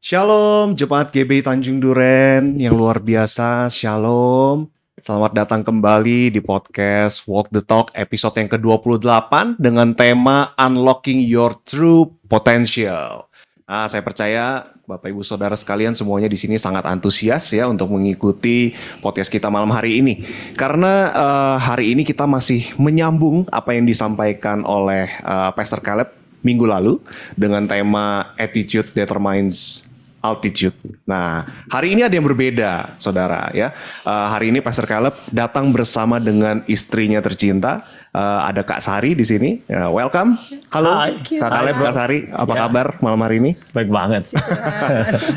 Shalom, Jemaat GBI Tanjung Duren yang luar biasa, Shalom. Selamat datang kembali di podcast Walk the Talk episode yang ke-28 dengan tema Unlocking Your True Potential. Saya percaya Bapak Ibu Saudara sekalian semuanya di sini sangat antusias ya untuk mengikuti podcast kita malam hari ini. Karena hari ini kita masih menyambung apa yang disampaikan oleh Pastor Caleb minggu lalu dengan tema Attitude Determines Altitude. Nah, hari ini ada yang berbeda, saudara ya. Hari ini Pastor Caleb datang bersama dengan istrinya tercinta. Ada Kak Sari di sini. Welcome. Halo, Hai. Kak Caleb, Kak Sari. Apa kabar malam hari ini? Baik banget.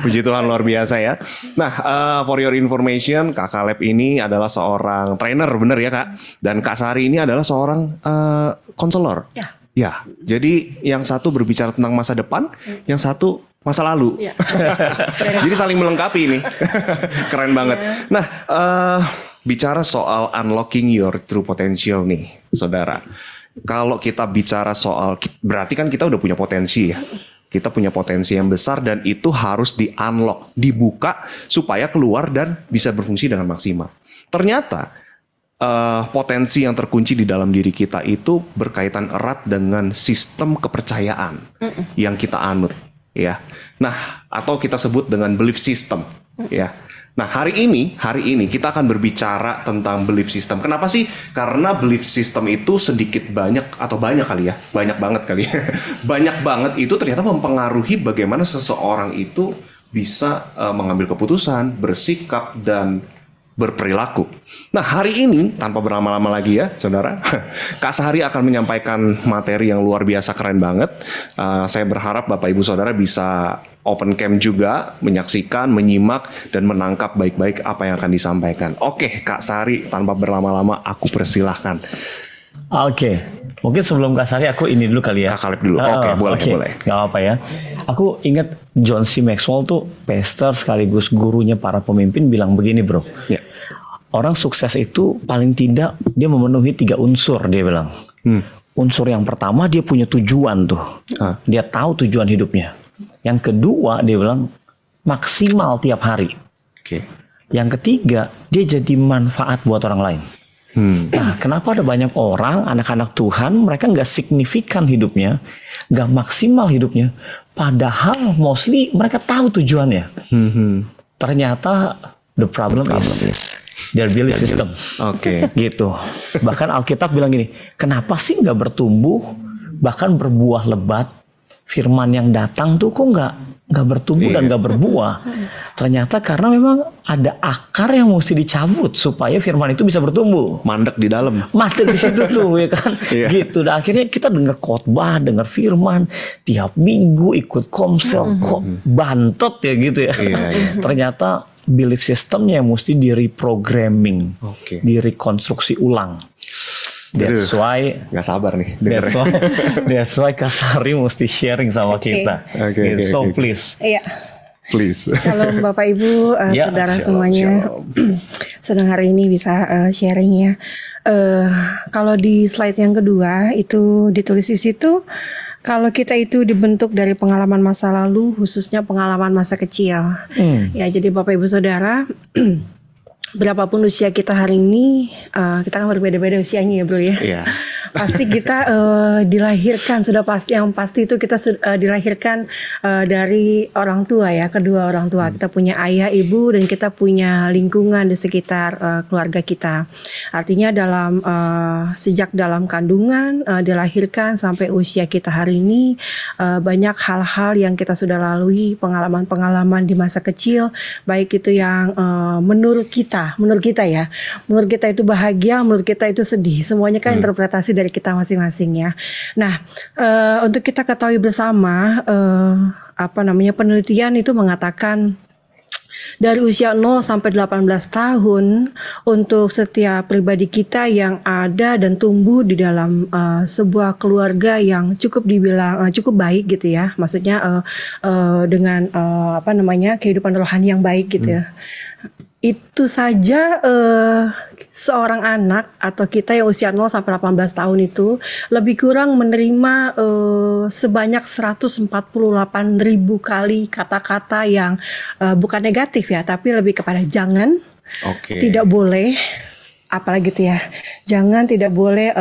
Puji Tuhan, luar biasa ya. Nah, for your information, Kak Caleb ini adalah seorang trainer, bener ya Kak? Dan Kak Sari ini adalah seorang konselor. Ya, jadi yang satu berbicara tentang masa depan, yang satu masa lalu. Ya. Jadi saling melengkapi ini. Keren banget. Nah, bicara soal unlocking your true potential nih, saudara. Kalau kita bicara soal, berarti kan kita udah punya potensi ya. Kita punya potensi yang besar dan itu harus di-unlock, dibuka supaya keluar dan bisa berfungsi dengan maksimal. Ternyata potensi yang terkunci di dalam diri kita itu berkaitan erat dengan sistem kepercayaan yang kita anut. Ya, nah atau kita sebut dengan belief system, ya. Nah hari ini kita akan berbicara tentang belief system. Kenapa sih? Karena belief system itu sedikit banyak atau banyak kali ya, banyak banget kali ya, banyak banget itu ternyata mempengaruhi bagaimana seseorang itu bisa mengambil keputusan, bersikap dan berperilaku. Nah hari ini tanpa berlama-lama lagi ya saudara, Kak Sari akan menyampaikan materi yang luar biasa keren banget. Saya berharap Bapak Ibu Saudara bisa open cam juga, menyaksikan, menyimak dan menangkap baik-baik apa yang akan disampaikan. Oke Kak Sari, tanpa berlama-lama aku persilahkan. Oke. Mungkin sebelum Kak Sari aku ini dulu kali ya. Kak Caleb dulu. Oke, boleh. Gak apa ya. Aku ingat John C. Maxwell tuh pastor sekaligus gurunya para pemimpin bilang begini bro. Ya. Orang sukses itu paling tidak dia memenuhi 3 unsur dia bilang. Unsur yang pertama dia punya tujuan tuh. Dia tahu tujuan hidupnya. Yang kedua dia bilang maksimal tiap hari. Yang ketiga dia jadi manfaat buat orang lain. Nah, kenapa ada banyak orang, anak-anak Tuhan, mereka nggak signifikan hidupnya, nggak maksimal hidupnya, padahal mostly mereka tahu tujuannya. Ternyata the problem is their belief system. Gitu. Bahkan Alkitab bilang gini, kenapa sih nggak bertumbuh, bahkan berbuah lebat, firman yang datang tuh kok nggak bertumbuh dan nggak berbuah. Ternyata karena memang ada akar yang mesti dicabut supaya firman itu bisa bertumbuh. Mandek di dalam. Mandek di situ tuh ya kan. Gitu. Dan akhirnya kita dengar khotbah, dengar firman tiap minggu, ikut komsel kok bantet ya gitu ya. Ternyata belief systemnya mesti di-reprogramming, direkonstruksi ulang. That's why nggak sabar nih. That's why Kak Sari mesti sharing sama kita. So please. Iya. Please. Shalom Bapak Ibu, saudara semuanya. Senang hari ini bisa sharing ya. Kalau di slide yang kedua itu ditulis di situ, kalau kita itu dibentuk dari pengalaman masa lalu, khususnya pengalaman masa kecil. Ya, jadi Bapak Ibu Saudara. Berapapun usia kita hari ini, kita kan berbeda-beda usianya ya bro ya. Pasti kita dilahirkan, sudah pasti yang pasti itu kita dilahirkan dari orang tua ya, kedua orang tua. Kita punya ayah, ibu dan kita punya lingkungan di sekitar keluarga kita. Artinya sejak dalam kandungan dilahirkan sampai usia kita hari ini, banyak hal-hal yang kita sudah lalui, pengalaman-pengalaman di masa kecil, baik itu yang menurut kita itu bahagia, menurut kita itu sedih. Semuanya kan interpretasi dari kita masing-masing ya. Nah, untuk kita ketahui bersama, penelitian itu mengatakan dari usia 0 sampai 18 tahun untuk setiap pribadi kita yang ada dan tumbuh di dalam sebuah keluarga yang cukup dibilang cukup baik gitu ya. Maksudnya dengan kehidupan rohani yang baik gitu ya. Itu saja seorang anak atau kita yang usia 0 sampai 18 tahun itu lebih kurang menerima sebanyak 148.000 kali kata-kata yang bukan negatif ya, tapi lebih kepada jangan, tidak boleh, apalagi gitu ya, jangan, tidak boleh,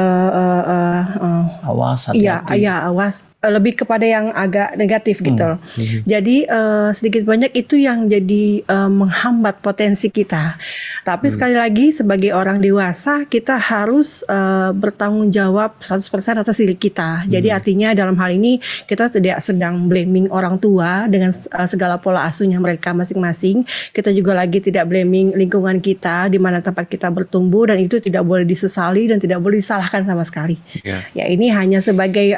awas, hati-hati. Iya, awas, lebih kepada yang agak negatif gitu. Jadi sedikit banyak itu yang jadi menghambat potensi kita. Tapi sekali lagi sebagai orang dewasa kita harus bertanggung jawab 100% atas diri kita. Jadi artinya dalam hal ini kita tidak sedang blaming orang tua dengan segala pola asuhnya mereka masing-masing. Kita juga lagi tidak blaming lingkungan kita di mana tempat kita bertumbuh, dan itu tidak boleh disesali dan tidak boleh disalahkan sama sekali. Ya ini hanya sebagai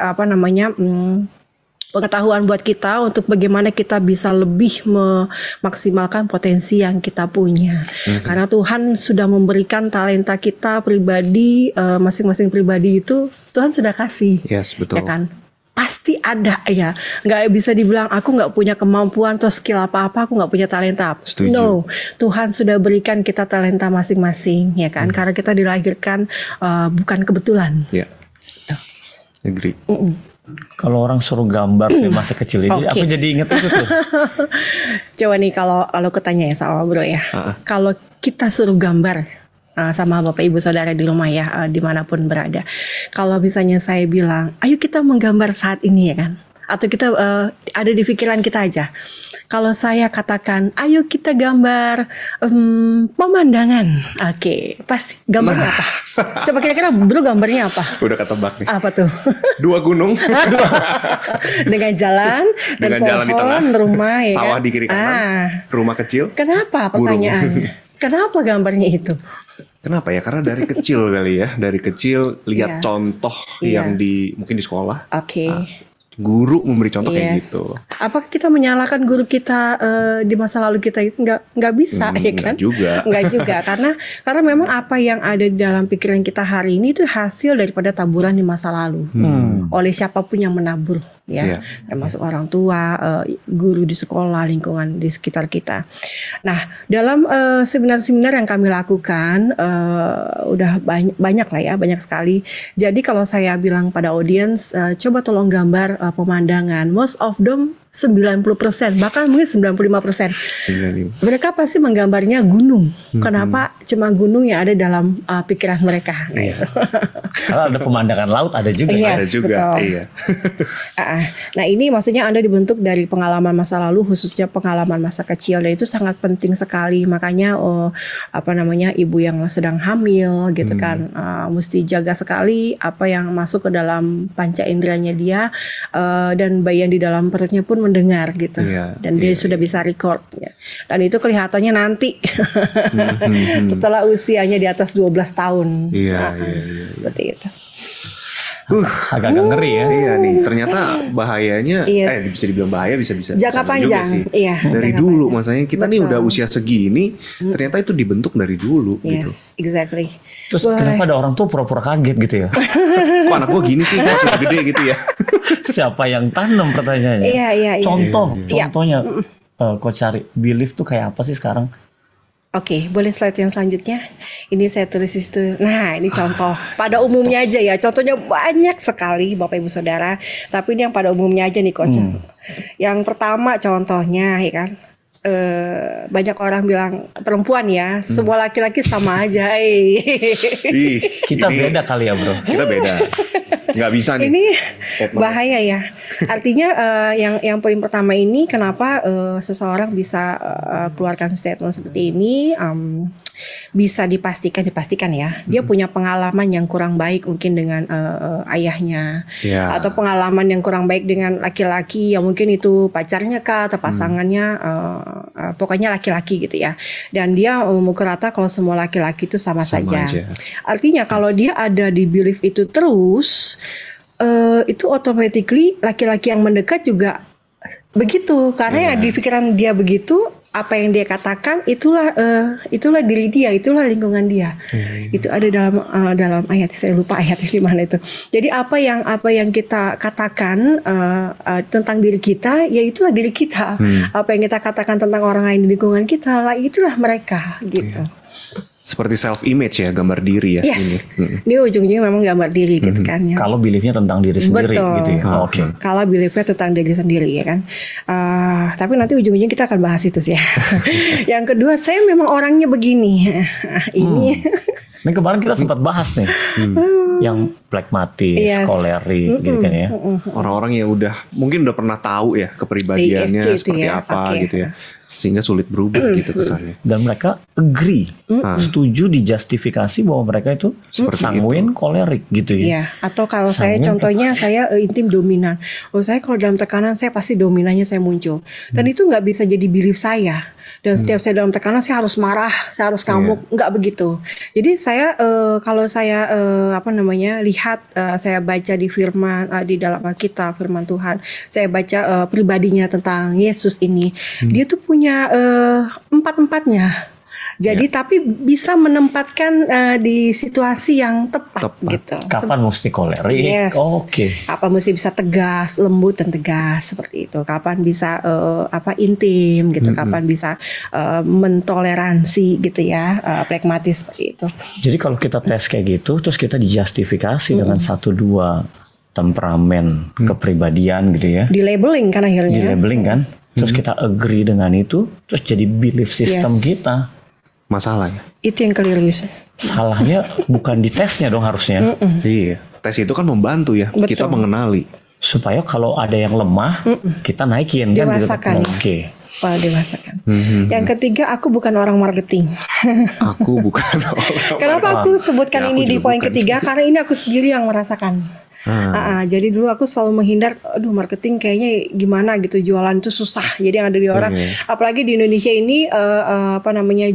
pengetahuan buat kita untuk bagaimana kita bisa lebih memaksimalkan potensi yang kita punya. Karena Tuhan sudah memberikan talenta kita pribadi, masing-masing pribadi itu Tuhan sudah kasih. Yes, betul. Ya kan? Pasti ada ya, nggak bisa dibilang aku nggak punya kemampuan atau skill apa-apa, aku nggak punya talenta. Setuju. No, Tuhan sudah berikan kita talenta masing-masing, ya kan? Karena kita dilahirkan bukan kebetulan. Ya, agree. Kalau orang suruh gambar kayak masa kecil ini, aku jadi inget itu tuh. Coba nih kalau ketanya ya sama bro ya, kalau kita suruh gambar sama bapak ibu saudara di rumah ya, dimanapun berada. Kalau misalnya saya bilang, ayo kita menggambar saat ini ya kan, atau kita ada di pikiran kita aja. Kalau saya katakan, ayo kita gambar pemandangan, pasti gambarnya apa? Coba kira-kira bro gambarnya apa? Udah ketebak nih. Apa tuh? 2 gunung. Dengan jalan dan pohon, jalan di tengah, rumah ya sawah kan? di kiri kanan, rumah kecil. Kenapa pertanyaannya? Kenapa gambarnya itu? Kenapa ya? Karena dari kecil kali ya, dari kecil lihat contoh yang mungkin di sekolah. Guru memberi contoh kayak gitu. Apakah kita menyalahkan guru kita di masa lalu kita itu nggak bisa ya kan? Nggak juga karena memang apa yang ada di dalam pikiran kita hari ini itu hasil daripada taburan di masa lalu oleh siapapun yang menabur ya, termasuk orang tua, guru di sekolah, lingkungan di sekitar kita. Nah dalam seminar-seminar yang kami lakukan udah banyak lah ya, banyak sekali. Jadi kalau saya bilang pada audiens, coba tolong gambar pemandangan, most of them 90%, bahkan mungkin 95%. Mereka pasti menggambarnya gunung. Kenapa? Cuma gunung yang ada dalam pikiran mereka. Kalau ada pemandangan laut ada juga. Ada juga. Iya. Nah ini maksudnya Anda dibentuk dari pengalaman masa lalu, khususnya pengalaman masa kecil, dan itu sangat penting sekali. Makanya ibu yang sedang hamil gitu kan, mesti jaga sekali apa yang masuk ke dalam panca inderanya dia, dan bayi yang di dalam perutnya pun mendengar gitu, dan dia sudah bisa record ya. Dan itu kelihatannya nanti setelah usianya di atas 12 tahun. Seperti itu. Agak ngeri ya. Iya nih, ternyata bahayanya bisa dibilang bahaya, bisa jangka panjang juga sih. Dari dulu masanya kita nih udah usia segini, ternyata itu dibentuk dari dulu gitu. Exactly. Terus kenapa ada orang tuh pura-pura kaget gitu ya? Kok anak gua gini sih, kok sudah gede gitu ya? Siapa yang tanam pertanyaannya? Iya. Contohnya Coach Syari, belief tuh kayak apa sih sekarang? Oke, boleh slide yang selanjutnya. Ini saya tulis itu. Nah, ini contoh. Pada umumnya aja ya. Contohnya banyak sekali Bapak Ibu Saudara. Tapi ini yang pada umumnya aja nih Coach. Yang pertama contohnya ya kan. Banyak orang bilang perempuan ya, semua laki-laki sama aja. Kita beda kali ya bro. Kita beda. Nggak bisa nih. Ini bahaya ya. Artinya yang poin pertama ini kenapa seseorang bisa keluarkan statement seperti ini, bisa dipastikan ya. Dia punya pengalaman yang kurang baik mungkin dengan ayahnya, atau pengalaman yang kurang baik dengan laki-laki yang mungkin itu pacarnya kah atau pasangannya, pokoknya laki-laki gitu ya. Dan dia memukul rata kalau semua laki-laki itu sama saja. Artinya kalau dia ada di belief itu terus, itu automatically laki-laki yang mendekat juga begitu, karena di pikiran dia begitu, apa yang dia katakan itulah diri dia, itulah lingkungan dia. Itu ada dalam ayat, saya lupa ayatnya di mana itu. Jadi apa yang kita katakan tentang diri kita, ya itulah diri kita. Apa yang kita katakan tentang orang lain di lingkungan kita, lah itulah mereka gitu. Seperti self image ya, gambar diri ya. Yes. Ini. Dia ujung-ujungnya memang gambar diri gitu kan ya. Kalau beliefnya tentang diri sendiri gitu ya. Oke. Kalau beliefnya tentang diri sendiri ya kan. Tapi nanti ujung-ujungnya kita akan bahas itu sih ya. Yang kedua, saya memang orangnya begini. Ini. Ini kemarin kita sempat bahas nih, yang pragmatis, kolerik, gitu kan ya. Orang-orang yang mungkin udah pernah tahu ya kepribadiannya seperti ya. apa gitu ya, sehingga sulit berubah gitu kesannya. Dan mereka agree, setuju dijustifikasi bahwa mereka itu sanguin, kolerik gitu ya. Iya. Atau kalau saya contohnya saya intim dominan. Saya kalau dalam tekanan saya pasti dominannya saya muncul. Dan itu nggak bisa jadi belief saya. Dan setiap saya dalam tekanan saya harus marah, saya harus ngamuk, nggak begitu. Jadi saya kalau saya lihat, saya baca di firman, di dalam Alkitab firman Tuhan, saya baca pribadinya tentang Yesus ini, dia tuh punya empat-empatnya. Jadi tapi bisa menempatkan di situasi yang tepat. gitu. Kapan mesti kolerik? Yes. Oke. Kapan mesti bisa tegas, lembut dan tegas seperti itu. Kapan bisa intim gitu. Kapan bisa mentoleransi gitu ya, pragmatis seperti itu. Jadi kalau kita tes kayak gitu, terus kita dijustifikasi dengan 1-2 temperamen, kepribadian gitu ya. Di labeling kan akhirnya. Di labeling kan. Terus kita agree dengan itu, terus jadi belief system kita. Masalahnya itu yang keliru. Salahnya bukan di tesnya dong harusnya. Iya, tes itu kan membantu ya. Betul. Kita mengenali supaya kalau ada yang lemah kita naikin dewasakan, kan gitu. Dewasakan. Yang ketiga, aku bukan orang marketing. Aku bukan orang. Kenapa aku sebutkan ini di poin ketiga? Karena ini aku sendiri yang merasakan. Jadi dulu aku selalu menghindar, marketing kayaknya gimana gitu, jualan itu susah. Jadi yang ada di orang, apalagi di Indonesia ini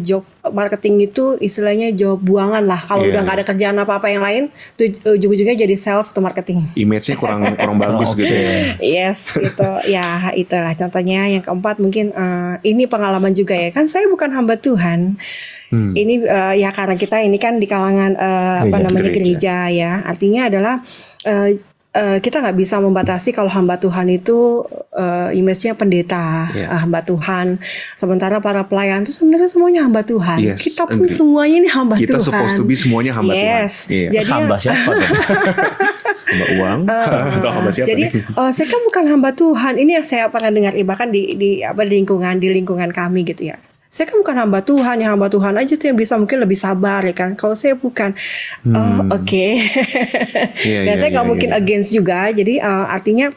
job marketing itu istilahnya job buangan lah. Kalau udah nggak ada kerjaan apa-apa yang lain, tuh ujung-ujungnya jadi sales atau marketing. Image-nya kurang bagus gitu ya. Yes, gitu. Ya itulah contohnya. Yang keempat mungkin ini pengalaman juga ya. Kan saya bukan hamba Tuhan. Ini ya karena kita ini kan di kalangan gereja ya. Artinya adalah kita nggak bisa membatasi kalau hamba Tuhan itu image-nya pendeta, hamba Tuhan. Sementara para pelayan itu sebenarnya semuanya hamba Tuhan. Yes, kita pun semuanya ini hamba kita Tuhan. Kita supposed to be semuanya hamba Tuhan. Jadi hamba siapa? Hamba uang atau hamba siapa? Jadi saya kan bukan hamba Tuhan. Ini yang saya pernah dengar bahkan di lingkungan kami gitu ya. Saya kan bukan hamba Tuhan, yang hamba Tuhan aja tuh yang bisa mungkin lebih sabar ya kan. Kalau saya bukan, oke. Dan saya nggak mungkin against juga. Jadi artinya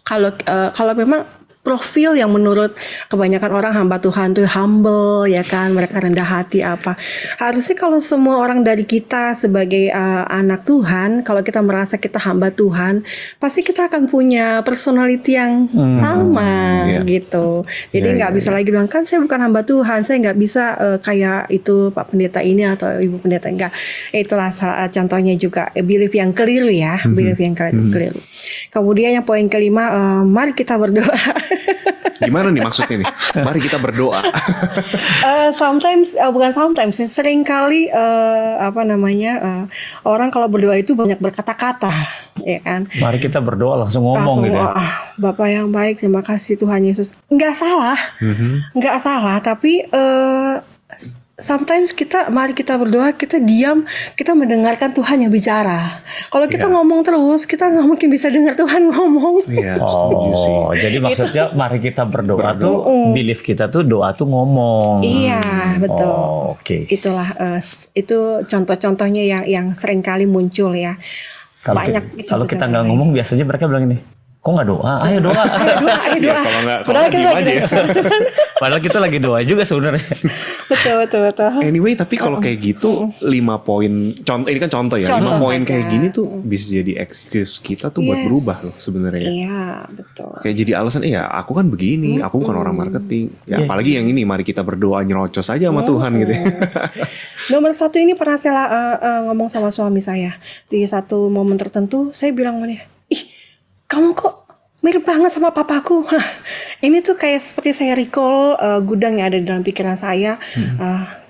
kalau memang profil yang menurut kebanyakan orang hamba Tuhan tuh humble ya kan, mereka rendah hati apa. Harusnya kalau semua orang dari kita sebagai anak Tuhan, kalau kita merasa kita hamba Tuhan, pasti kita akan punya personality yang sama gitu. Jadi nggak bisa lagi bilang kan saya bukan hamba Tuhan, saya nggak bisa kayak itu Pak Pendeta ini atau Ibu Pendeta, enggak. Itulah contohnya juga belief yang keliru ya, belief yang keliru. Kemudian yang poin kelima, mari kita berdoa. Gimana nih maksudnya nih? Mari kita berdoa. Sering kali orang kalau berdoa itu banyak berkata-kata, ya kan? Mari kita berdoa langsung ngomong gitu. Bapak yang baik, terima kasih Tuhan Yesus. Nggak salah, tapi sometimes mari kita berdoa, kita diam, kita mendengarkan Tuhan yang bicara. Kalau kita ngomong terus, kita nggak mungkin bisa dengar Tuhan ngomong. Jadi maksudnya mari kita berdoa tuh, belief kita tuh doa tuh ngomong. Iya, betul. Itulah itu contoh-contohnya yang sering kali muncul ya. Kalau kita nggak ngomong, biasanya mereka bilang ini, kok nggak doa? Ayo doa. Padahal kita lagi doa juga sebenarnya. Betul. Anyway, tapi kalau kayak gitu 5 poin contoh, ini kan contoh ya. 5 poin kayak gini tuh bisa jadi excuse kita tuh buat berubah loh sebenarnya. Iya, betul. Kayak jadi alasan, aku kan begini, aku bukan orang marketing. Ya apalagi yang ini, mari kita berdoa nyerocos aja sama Tuhan gitu. Nomor 1 ini pernah saya ngomong sama suami saya. Di satu momen tertentu saya bilang sama dia, kamu kok mirip banget sama papaku. Ini tuh kayak seperti saya recall gudang yang ada di dalam pikiran saya.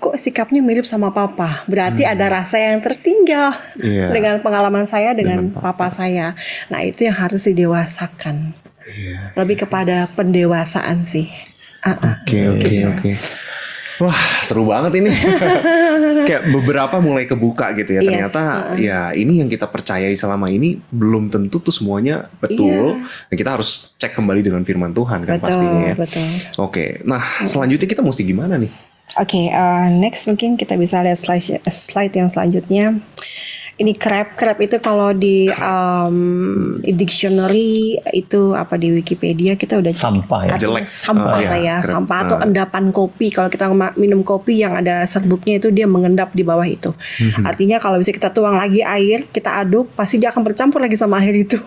Kok sikapnya mirip sama papa. Berarti ada rasa yang tertinggal dengan pengalaman saya dengan papa saya. Nah itu yang harus didewasakan. Lebih kepada pendewasaan sih. Oke. Wah, seru banget ini. Kayak beberapa mulai kebuka gitu ya. Ternyata ya ini yang kita percayai selama ini belum tentu tuh semuanya betul. Dan kita harus cek kembali dengan firman Tuhan kan pastinya ya. Betul. Oke, nah selanjutnya kita mesti gimana nih? Oke, next mungkin kita bisa lihat slide yang selanjutnya. Ini crab itu kalau di dictionary itu apa di Wikipedia kita udah sampah ya, jelek, sampah ya, sampah atau endapan kopi. Kalau kita minum kopi yang ada serbuknya itu dia mengendap di bawah itu. Artinya kalau bisa kita tuang lagi air, kita aduk, pasti dia akan bercampur lagi sama air itu.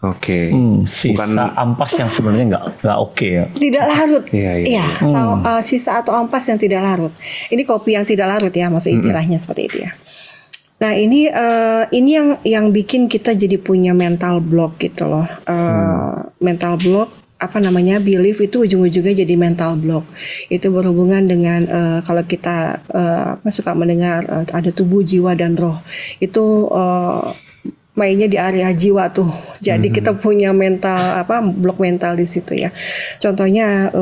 Oke. Sisa ampas yang sebenarnya nggak oke ya. Tidak larut. Iya. Sisa atau ampas yang tidak larut. Ini kopi yang tidak larut ya, maksud istilahnya seperti itu ya. Nah ini yang bikin kita jadi punya mental block gitu loh. Mental block apa namanya, belief itu ujung-ujungnya jadi mental block. Itu berhubungan dengan kalau kita suka mendengar ada tubuh, jiwa dan roh. Itu mainnya di area jiwa tuh. Jadi kita punya mental blok mental di situ ya. Contohnya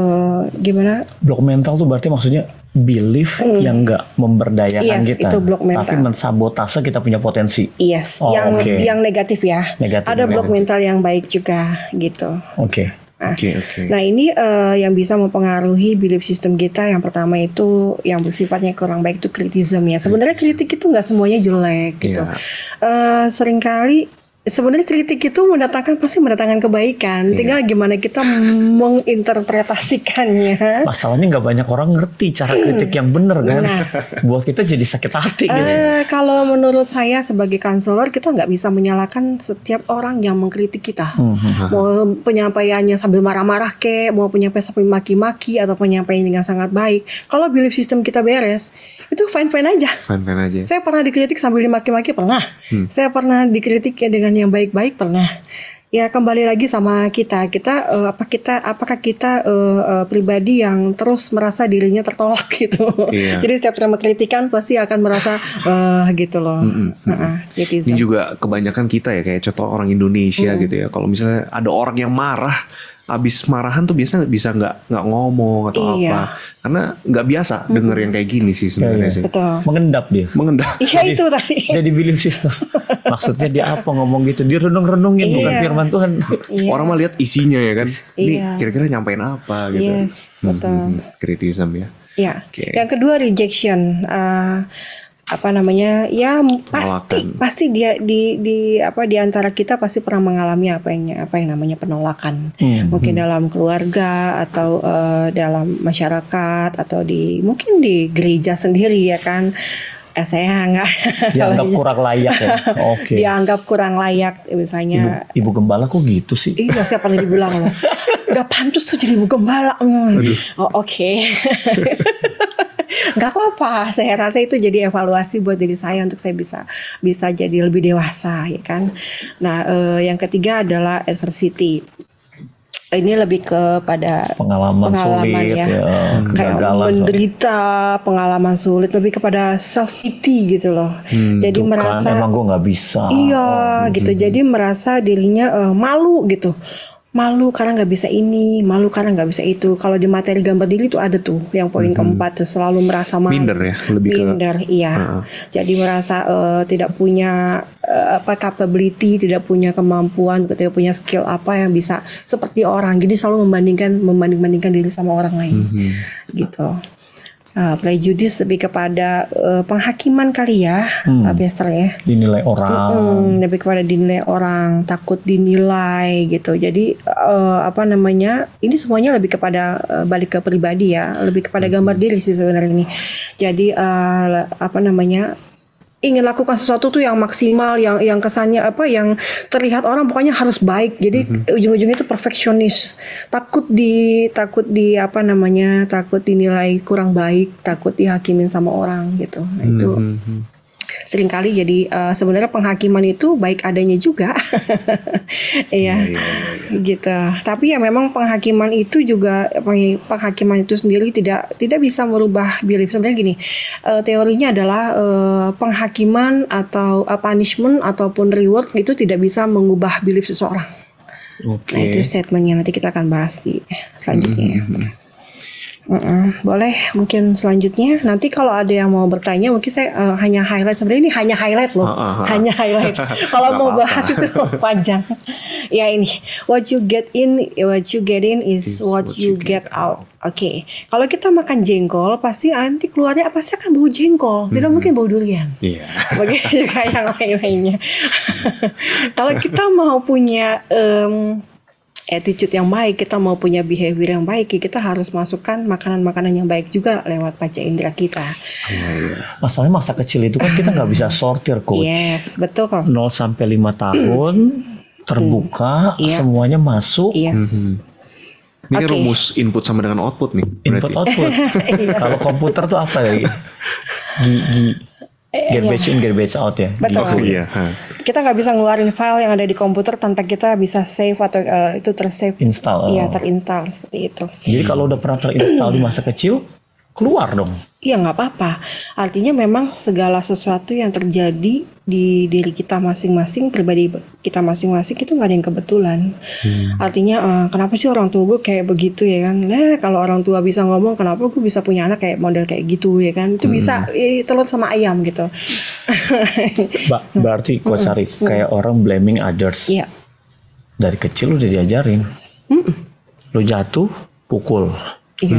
gimana? Blok mental tuh berarti maksudnya belief yang nggak memberdayakan kita, itu blok mental. Tapi mensabotase kita punya potensi. Yes, yang negatif ya. Ada blok mental yang baik juga gitu. Oke. Nah ini yang bisa mempengaruhi belief system kita. Yang pertama itu yang bersifatnya kurang baik itu kritisisme ya. Sebenarnya kritik itu nggak semuanya jelek gitu. Seringkali sebenarnya kritik itu pasti mendatangkan kebaikan. Tinggal gimana kita menginterpretasikannya. Masalahnya nggak banyak orang ngerti cara kritik yang benar kan. Buat kita jadi sakit hati gitu. Kalau menurut saya sebagai konselor, kita nggak bisa menyalahkan setiap orang yang mengkritik kita. Mau penyampaiannya sambil marah-marah mau penyampaian sambil maki-maki atau penyampaian dengan sangat baik. Kalau belief system kita beres, itu fine-fine aja. Saya pernah dikritik sambil dimaki-maki, pernah. Saya pernah dikritik dengan yang baik-baik, pernah. Ya kembali lagi sama kita apakah kita pribadi yang terus merasa dirinya tertolak gitu. Jadi setiap terima kritikan pasti akan merasa gitu loh. Ini juga kebanyakan kita ya, kayak contoh orang Indonesia gitu ya. Kalau misalnya ada orang yang marah, abis marahan tuh biasanya bisa nggak ngomong atau apa, karena nggak biasa denger yang kayak gini sih sebenarnya sih. Betul. Mengendap. Iya itu tadi. Jadi belief system. Maksudnya dia apa ngomong gitu? Dia renung-renungin bukan firman Tuhan. Orang mah lihat isinya ya kan. Ini kira-kira nyampein apa gitu. Yes, betul. Kritisisme ya. Iya. Yang kedua rejection. Ya pasti dia di antara kita pasti pernah mengalami apa yang namanya penolakan. Mungkin dalam keluarga atau dalam masyarakat atau mungkin di gereja sendiri ya kan. Saya nggak dianggap kurang layak ya. Dianggap kurang layak misalnya. Ibu gembala kok gitu sih? Iya, siapa yang dibilang loh. Gak pantas tuh jadi ibu gembala. Gak apa-apa, saya rasa itu jadi evaluasi buat diri saya untuk saya bisa jadi lebih dewasa ya kan. Nah yang ketiga adalah adversity. Ini lebih kepada pengalaman sulit ya. Kayak menderita, pengalaman sulit, lebih kepada self pity gitu loh. Jadi merasa kan, emang gue nggak bisa. Iya gitu. Jadi merasa dirinya malu gitu. Malu karena nggak bisa ini, malu karena nggak bisa itu. Kalau di materi gambar diri itu ada tuh yang poin keempat tuh, selalu merasa malu. Minder ya, minder, iya. Jadi merasa tidak punya capability, tidak punya kemampuan, tidak punya skill apa yang bisa seperti orang. Jadi selalu membanding-bandingkan diri sama orang lain, gitu. Prejudice lebih kepada penghakiman kali ya, Pastor ya. Dinilai orang. Lebih kepada dinilai orang, takut dinilai gitu. Jadi ini semuanya lebih kepada balik ke pribadi ya, lebih kepada gambar diri sih sebenarnya ini. Jadi ingin lakukan sesuatu tuh yang maksimal, yang kesannya yang terlihat orang pokoknya harus baik. Jadi ujung-ujungnya itu perfeksionis. Takut dinilai kurang baik, takut dihakimin sama orang gitu. Nah, itu seringkali jadi sebenarnya penghakiman itu baik adanya juga. Iya. Gitu. Tapi ya memang penghakiman itu sendiri tidak bisa merubah belief. Sebenarnya gini, teorinya adalah penghakiman atau punishment ataupun reward itu tidak bisa mengubah belief seseorang. Nah itu statementnya, nanti kita akan bahas di selanjutnya. Boleh mungkin selanjutnya nanti kalau ada yang mau bertanya mungkin saya hanya highlight, sebenarnya ini hanya highlight loh, hanya highlight. Kalau mau bahas itu panjang. Ya ini what you get in is what you get out. Oke. Kalau kita makan jengkol pasti nanti keluarnya pasti akan bau jengkol, tidak mungkin bau durian. Iya. Begitu juga yang lain-lainnya. Kalau kita mau punya attitude yang baik, kita mau punya behavior yang baik, kita harus masukkan makanan-makanan yang baik juga lewat panca indera kita. Masalahnya masa kecil itu kan kita nggak bisa sortir, Coach. Yes, betul kok. 0 sampai 5 tahun terbuka, semuanya masuk. Yes. Ini kan rumus input sama dengan output nih. Input output. Kalau komputer tuh apa ya? Garbage in, garbage out ya. Betul. Iya. Kita nggak bisa ngeluarin file yang ada di komputer tanpa kita bisa save atau itu tersave. Install. Iya, terinstall seperti itu. Jadi kalau udah pernah terinstall di masa kecil, keluar dong. Iya, nggak apa-apa. Artinya memang segala sesuatu yang terjadi di diri kita masing-masing, pribadi kita masing-masing itu nggak ada yang kebetulan. Artinya kenapa sih orang tua gue kayak begitu ya kan? Nah, kalau orang tua bisa ngomong, kenapa gue bisa punya anak kayak model kayak gitu ya kan? Itu bisa telur sama ayam gitu. Berarti Coach Ari kayak orang blaming others. Iya. Dari kecil udah diajarin. Lu jatuh, pukul. Iya,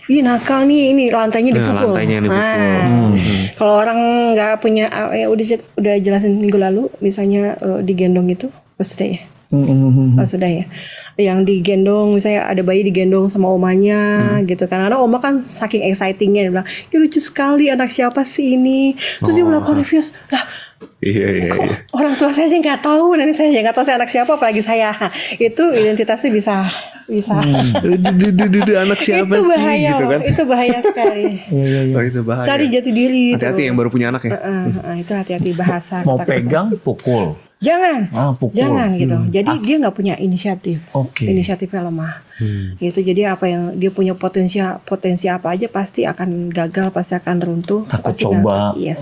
Ih, nakal nih, ini lantainya dipukul. Lantainya dipukul. Kalau orang nggak punya, ya udah jelasin minggu lalu, misalnya digendong itu, sudah ya. Sudah ya. Yang digendong, misalnya ada bayi digendong sama omanya, gitu kan. Karena oma kan saking excitingnya, dia bilang, ya lucu sekali, anak siapa sih ini? Terus dia bilang confused, lah. Iya. Orang tua saya aja nggak tahu, nanti saya nggak tahu saya anak siapa, apalagi saya. Itu identitasnya bisa. Anak siapa itu sih bahaya, gitu kan? Itu bahaya sekali. Oh, itu bahaya. Cari jati diri. Hati-hati yang baru punya anak ya. Itu hati-hati bahasa. Mau pegang, pukul. Jangan, pukul. jangan gitu. Jadi dia nggak punya inisiatif. Inisiatifnya lemah. Gitu. Jadi apa yang dia punya potensi apa aja pasti akan gagal, pasti akan runtuh. Takut pasti coba. Yes.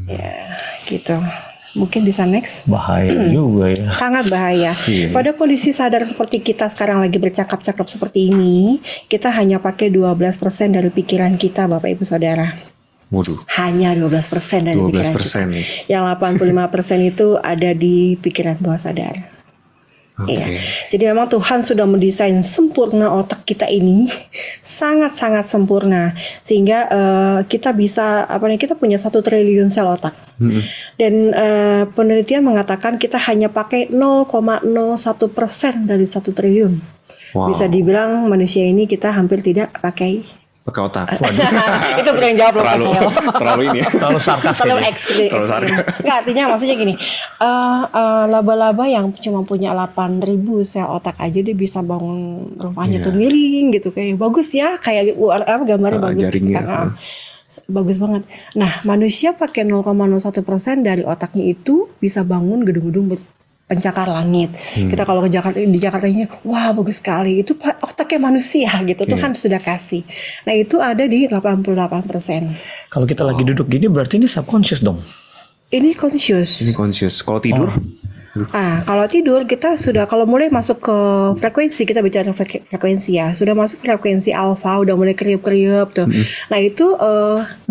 Ya, gitu. Mungkin bisa next. Bahaya juga ya. Sangat bahaya. Pada kondisi sadar seperti kita sekarang lagi bercakap-cakap seperti ini, kita hanya pakai 12% dari pikiran kita, Bapak Ibu Saudara. Waduh. Hanya 12% dari pikiran kita. Nih. Yang 85% itu ada di pikiran bawah sadar. Iya. Jadi memang Tuhan sudah mendesain sempurna otak kita ini, sangat-sangat sempurna, sehingga kita bisa kita punya 1 triliun sel otak. Dan penelitian mengatakan kita hanya pakai 0,01% dari 1 triliun. Bisa dibilang manusia ini kita hampir tidak pakai otak. Itu berani jawab loh. Terlalu ini ya. Terlalu sarkas. Terlalu ekstrim. Nggak, artinya maksudnya gini, laba-laba yang cuma punya 8.000 sel otak aja dia bisa bangun rumahnya tuh miring gitu, kayak bagus ya, kayak gambarnya bagus gitu kan. Bagus banget. Nah, manusia pakai 0,01% dari otaknya itu bisa bangun gedung-gedung pencakar langit. Kita kalau di Jakarta ini, wah bagus sekali. Itu otaknya manusia gitu. Tuhan sudah kasih. Nah, itu ada di 88%. Kalau kita lagi duduk gini berarti ini subconscious dong. Ini conscious. Kalau tidur? Kalau tidur kita sudah, kalau mulai masuk ke frekuensi, kita bicara frekuensi ya, sudah masuk frekuensi alfa, udah mulai kriup-kriup tuh. Nah itu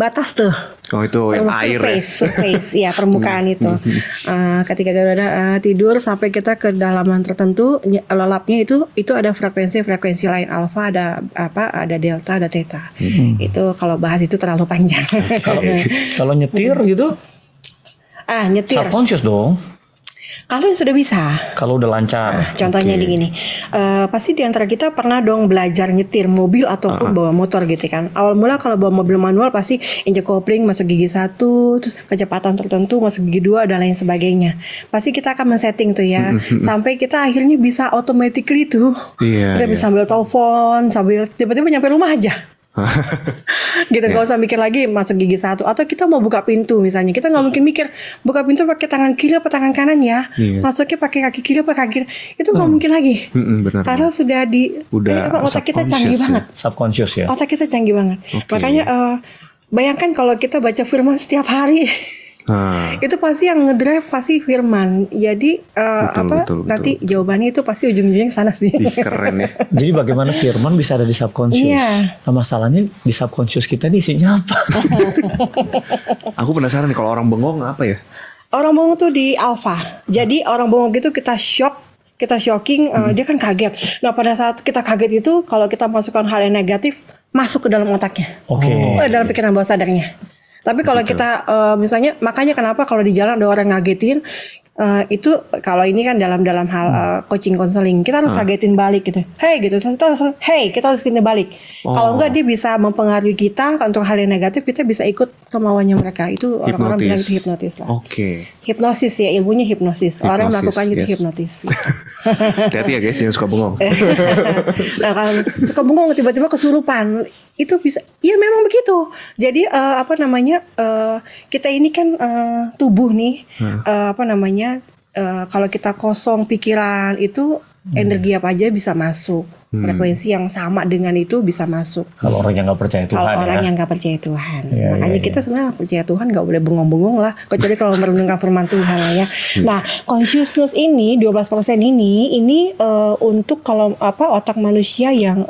batas tuh. Oh itu yang air surface ya, permukaan itu. Ketika kita udah tidur sampai kita ke dalaman tertentu, lelapnya itu ada frekuensi lain, alfa, ada delta, ada theta. Itu kalau bahas itu terlalu panjang. Kalau nyetir gitu? Nyetir. Subconscious dong. Kalau sudah bisa. Kalau udah lancar. Contohnya gini, pasti di antara kita pernah dong belajar nyetir mobil ataupun bawa motor gitu kan. Awal mula kalau bawa mobil manual pasti injek kopling masuk gigi 1, terus kecepatan tertentu masuk gigi 2 dan lain sebagainya. Pasti kita akan men-setting tuh ya, sampai kita akhirnya bisa automatically tuh. Kita bisa sambil telepon, sambil tiba-tiba nyampe rumah aja. Gitu, gak usah mikir lagi masuk gigi 1. Atau kita mau buka pintu misalnya, kita nggak mungkin mikir buka pintu pakai tangan kiri apa tangan kanan ya, masuknya pakai kaki kiri apa kaki kiri, itu nggak mungkin lagi. Benar. Karena sudah otak kita canggih banget. Subconscious ya. Otak kita canggih banget. Makanya bayangkan kalau kita baca firman setiap hari. Itu pasti yang ngedrive pasti firman. Jadi betul, nanti jawabannya itu pasti ujung-ujungnya sana sih. Keren ya. Jadi bagaimana firman bisa ada di subconscious? Iya. Nah, masalahnya di subconscious kita ini isinya apa? Aku penasaran nih kalau orang bengong apa ya? Orang bengong tuh di alpha. Jadi orang bengong gitu kita shocking, dia kan kaget. Nah pada saat kita kaget itu, kalau kita masukkan hal yang negatif, masuk ke dalam otaknya. Dalam pikiran bawah sadarnya. Tapi kalau kita misalnya, makanya kenapa kalau di jalan ada orang ngagetin, itu kalau ini kan dalam hal coaching konseling, kita harus kagetin balik gitu. Hey gitu, kita harus kagetin balik. Kalau enggak dia bisa mempengaruhi kita untuk hal yang negatif, kita bisa ikut kemauannya mereka. Itu orang-orang bilang itu hipnotis lah. Hipnosis ya, ilmunya hipnosis. Orang melakukan itu hipnotis. Hati-hati ya guys yang suka bengong. Nah kalau suka bengong tiba-tiba kesurupan, itu bisa, ya memang begitu. Jadi kita ini kan tubuh nih, kalau kita kosong pikiran itu energi apa aja bisa masuk. Frekuensi yang sama dengan itu bisa masuk. Kalau orang yang nggak percaya Tuhan. Kalau orang yang nggak percaya Tuhan, makanya kita sebenarnya percaya Tuhan nggak boleh bengong-bengong lah. Kecuali kalau merenungkan firman Tuhan lah ya. Nah, consciousness ini 12% ini untuk kalau otak manusia yang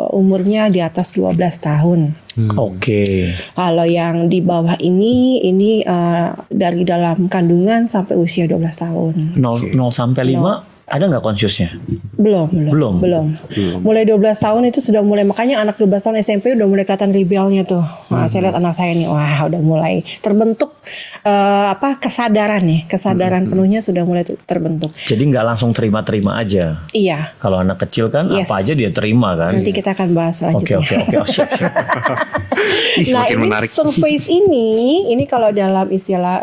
umurnya di atas 12 tahun. Kalau yang di bawah ini dari dalam kandungan sampai usia 12 tahun. 0 sampai 5 ada nggak consciousnya? Belum. Mulai 12 tahun itu sudah mulai, makanya anak 12 tahun SMP udah mulai kelihatan rebelnya tuh. Nah, saya lihat anak saya nih, wah udah mulai terbentuk kesadaran penuhnya sudah mulai terbentuk. Jadi nggak langsung terima aja. Iya. Kalau anak kecil kan apa aja dia terima kan. Nanti kita akan bahas selanjutnya. Oke, siap. Nah ini menarik. Surface ini kalau dalam istilah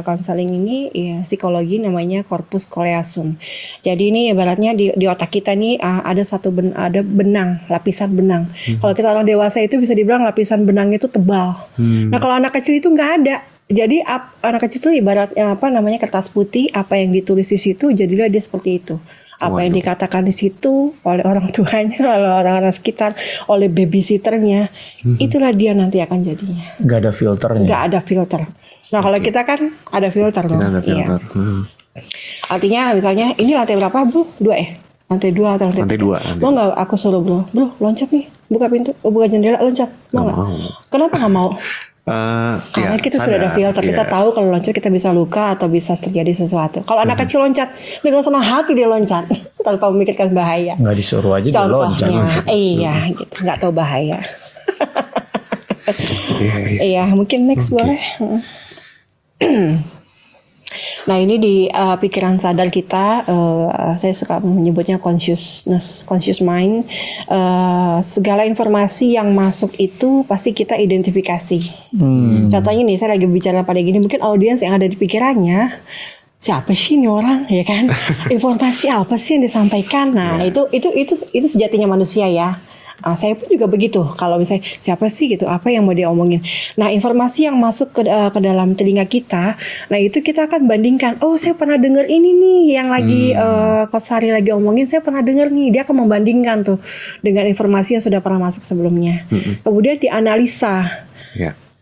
konseling ini ya, psikologi namanya corpus callosum. Jadi ini ibaratnya di otak kita nih ada benang, lapisan benang. Kalau kita orang dewasa itu bisa dibilang lapisan benangnya itu tebal. Nah kalau anak kecil itu nggak ada. Jadi anak kecil itu ibaratnya kertas putih, apa yang ditulis di situ jadilah dia seperti itu. Apa yang dikatakan di situ oleh orang tuanya, oleh orang-orang sekitar, oleh babysitternya, itulah dia nanti akan jadinya. Gak ada filternya. Gak ada filter. Nah kalau kita kan ada filter dong. Kita ada filter. Artinya misalnya ini lantai berapa bro? 2 ya? Lantai 2 atau lantai 2? Mau gak aku suruh bro loncat nih, buka pintu, buka jendela, loncat. Mau gak? Kenapa gak mau? Karena kita sudah ada filter, kita tahu kalau loncat kita bisa luka atau bisa terjadi sesuatu. Kalau anak kecil loncat, dengan senang hati dia loncat tanpa memikirkan bahaya. Nggak disuruh aja dia loncat. Iya, gitu, nggak tahu bahaya. Iya, mungkin next boleh. Nah ini di pikiran sadar kita, saya suka menyebutnya conscious mind. Segala informasi yang masuk itu pasti kita identifikasi. Contohnya nih, saya lagi bicara pada gini, mungkin audiens yang ada di pikirannya, siapa sih ini orang, ya kan? Informasi apa sih yang disampaikan? Nah itu sejatinya manusia ya. Saya pun juga begitu. Kalau misalnya siapa sih gitu, apa yang mau dia omongin. Nah informasi yang masuk ke dalam telinga kita, nah itu kita akan bandingkan. Oh saya pernah dengar ini nih yang lagi Coach Sari lagi omongin, saya pernah dengar nih. Dia akan membandingkan tuh dengan informasi yang sudah pernah masuk sebelumnya. Kemudian dianalisa.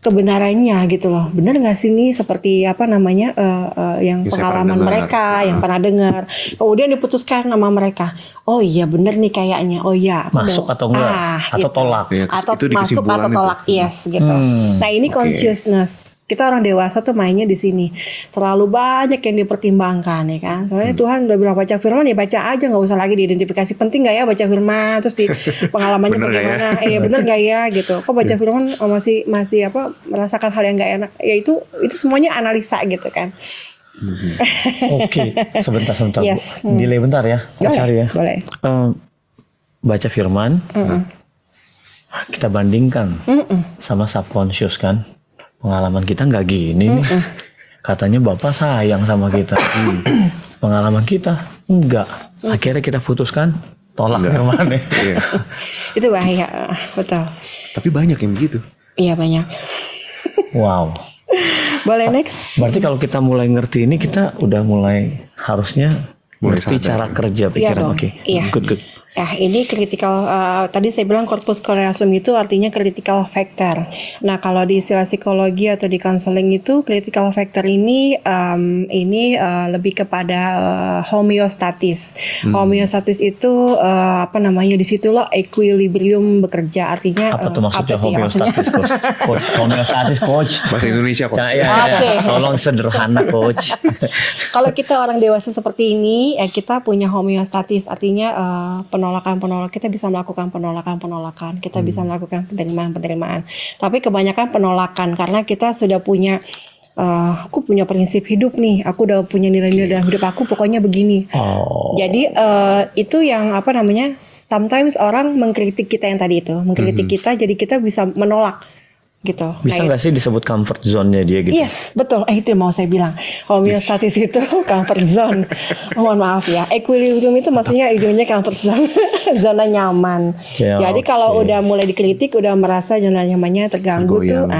Kebenarannya gitu loh, benar nggak sih ini seperti yang pengalaman mereka yang pernah dengar, kemudian diputuskan nama mereka, oh iya benar nih kayaknya, oh iya masuk atau enggak atau gitu. Tolak atau masuk atau tolak itu. Yes gitu. Nah ini consciousness. Kita orang dewasa tuh mainnya di sini. Terlalu banyak yang dipertimbangkan ya kan. Soalnya Tuhan udah bilang baca firman ya baca aja, nggak usah lagi diidentifikasi. Penting nggak ya baca firman, terus di pengalamannya bagaimana? Bener nggak ya gitu. Kok baca firman masih merasakan hal yang nggak enak? Ya itu semuanya analisa gitu kan. Oke, sebentar. Yes. Delay bentar ya. Cari ya. Boleh. Baca firman. Kita bandingkan sama subconscious kan. Pengalaman kita nggak gini nih. Katanya Bapak sayang sama kita. Pengalaman kita enggak. Akhirnya kita putuskan tolak firman. Itu bahaya, betul. Tapi banyak yang begitu. Iya banyak. Wow. Boleh next. Berarti kalau kita mulai ngerti ini, kita udah mulai harusnya ngerti cara kerja pikiran. Oke. Iya. Good. Ya, ini critical, tadi saya bilang corpus callosum itu artinya critical factor. Nah, kalau di istilah psikologi atau di counseling itu critical factor ini lebih kepada homeostatis. Homeostatis itu disitulah equilibrium bekerja. Artinya apa tuh maksudnya homeostatis, coach? Coach, homeostatis, coach. Bahasa Indonesia, coach. Oke. Tolong sederhana, coach. Kalau kita orang dewasa seperti ini, kita punya homeostatis, artinya penolakan kita bisa melakukan penolakan, kita bisa melakukan penerimaan. Tapi kebanyakan penolakan karena kita sudah punya aku punya prinsip hidup nih, aku udah punya nilai-nilai dalam hidup aku, pokoknya begini. Jadi itu yang sometimes orang mengkritik kita yang tadi itu, mengkritik kita, jadi kita bisa menolak. Gitu. Bisa nggak sih disebut comfort zone-nya dia gitu? Yes, betul. Itu yang mau saya bilang. Homeostatis itu comfort zone. Mohon maaf ya. Equilibrium itu maksudnya ujungnya comfort zone, zona nyaman. Jadi kalau udah mulai dikritik, udah merasa zona nyamannya terganggu tuh,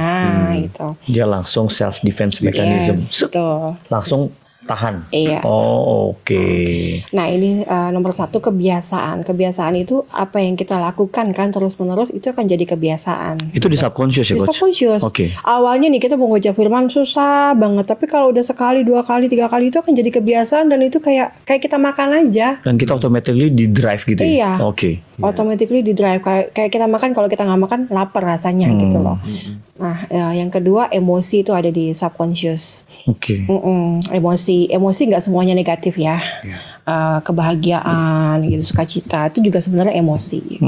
itu. Dia langsung self defense mechanism. Betul. Langsung tahan. Iya. Oke. Nah, ini nomor 1 kebiasaan. Kebiasaan itu apa yang kita lakukan kan terus-menerus itu akan jadi kebiasaan. Itu di subconscious ya, Coach? Di subconscious. Oke. Awalnya nih kita mau ngejak firman susah banget, tapi kalau udah sekali, 2 kali, 3 kali itu akan jadi kebiasaan dan itu kayak kita makan aja. Dan kita automatically di drive gitu ya? Iya. Oke. Automatically di drive kayak kita makan, kalau kita nggak makan lapar rasanya gitu loh. Nah, yang kedua emosi itu ada di subconscious. Oke. Emosi nggak semuanya negatif ya. Kebahagiaan gitu, sukacita itu juga sebenarnya emosi.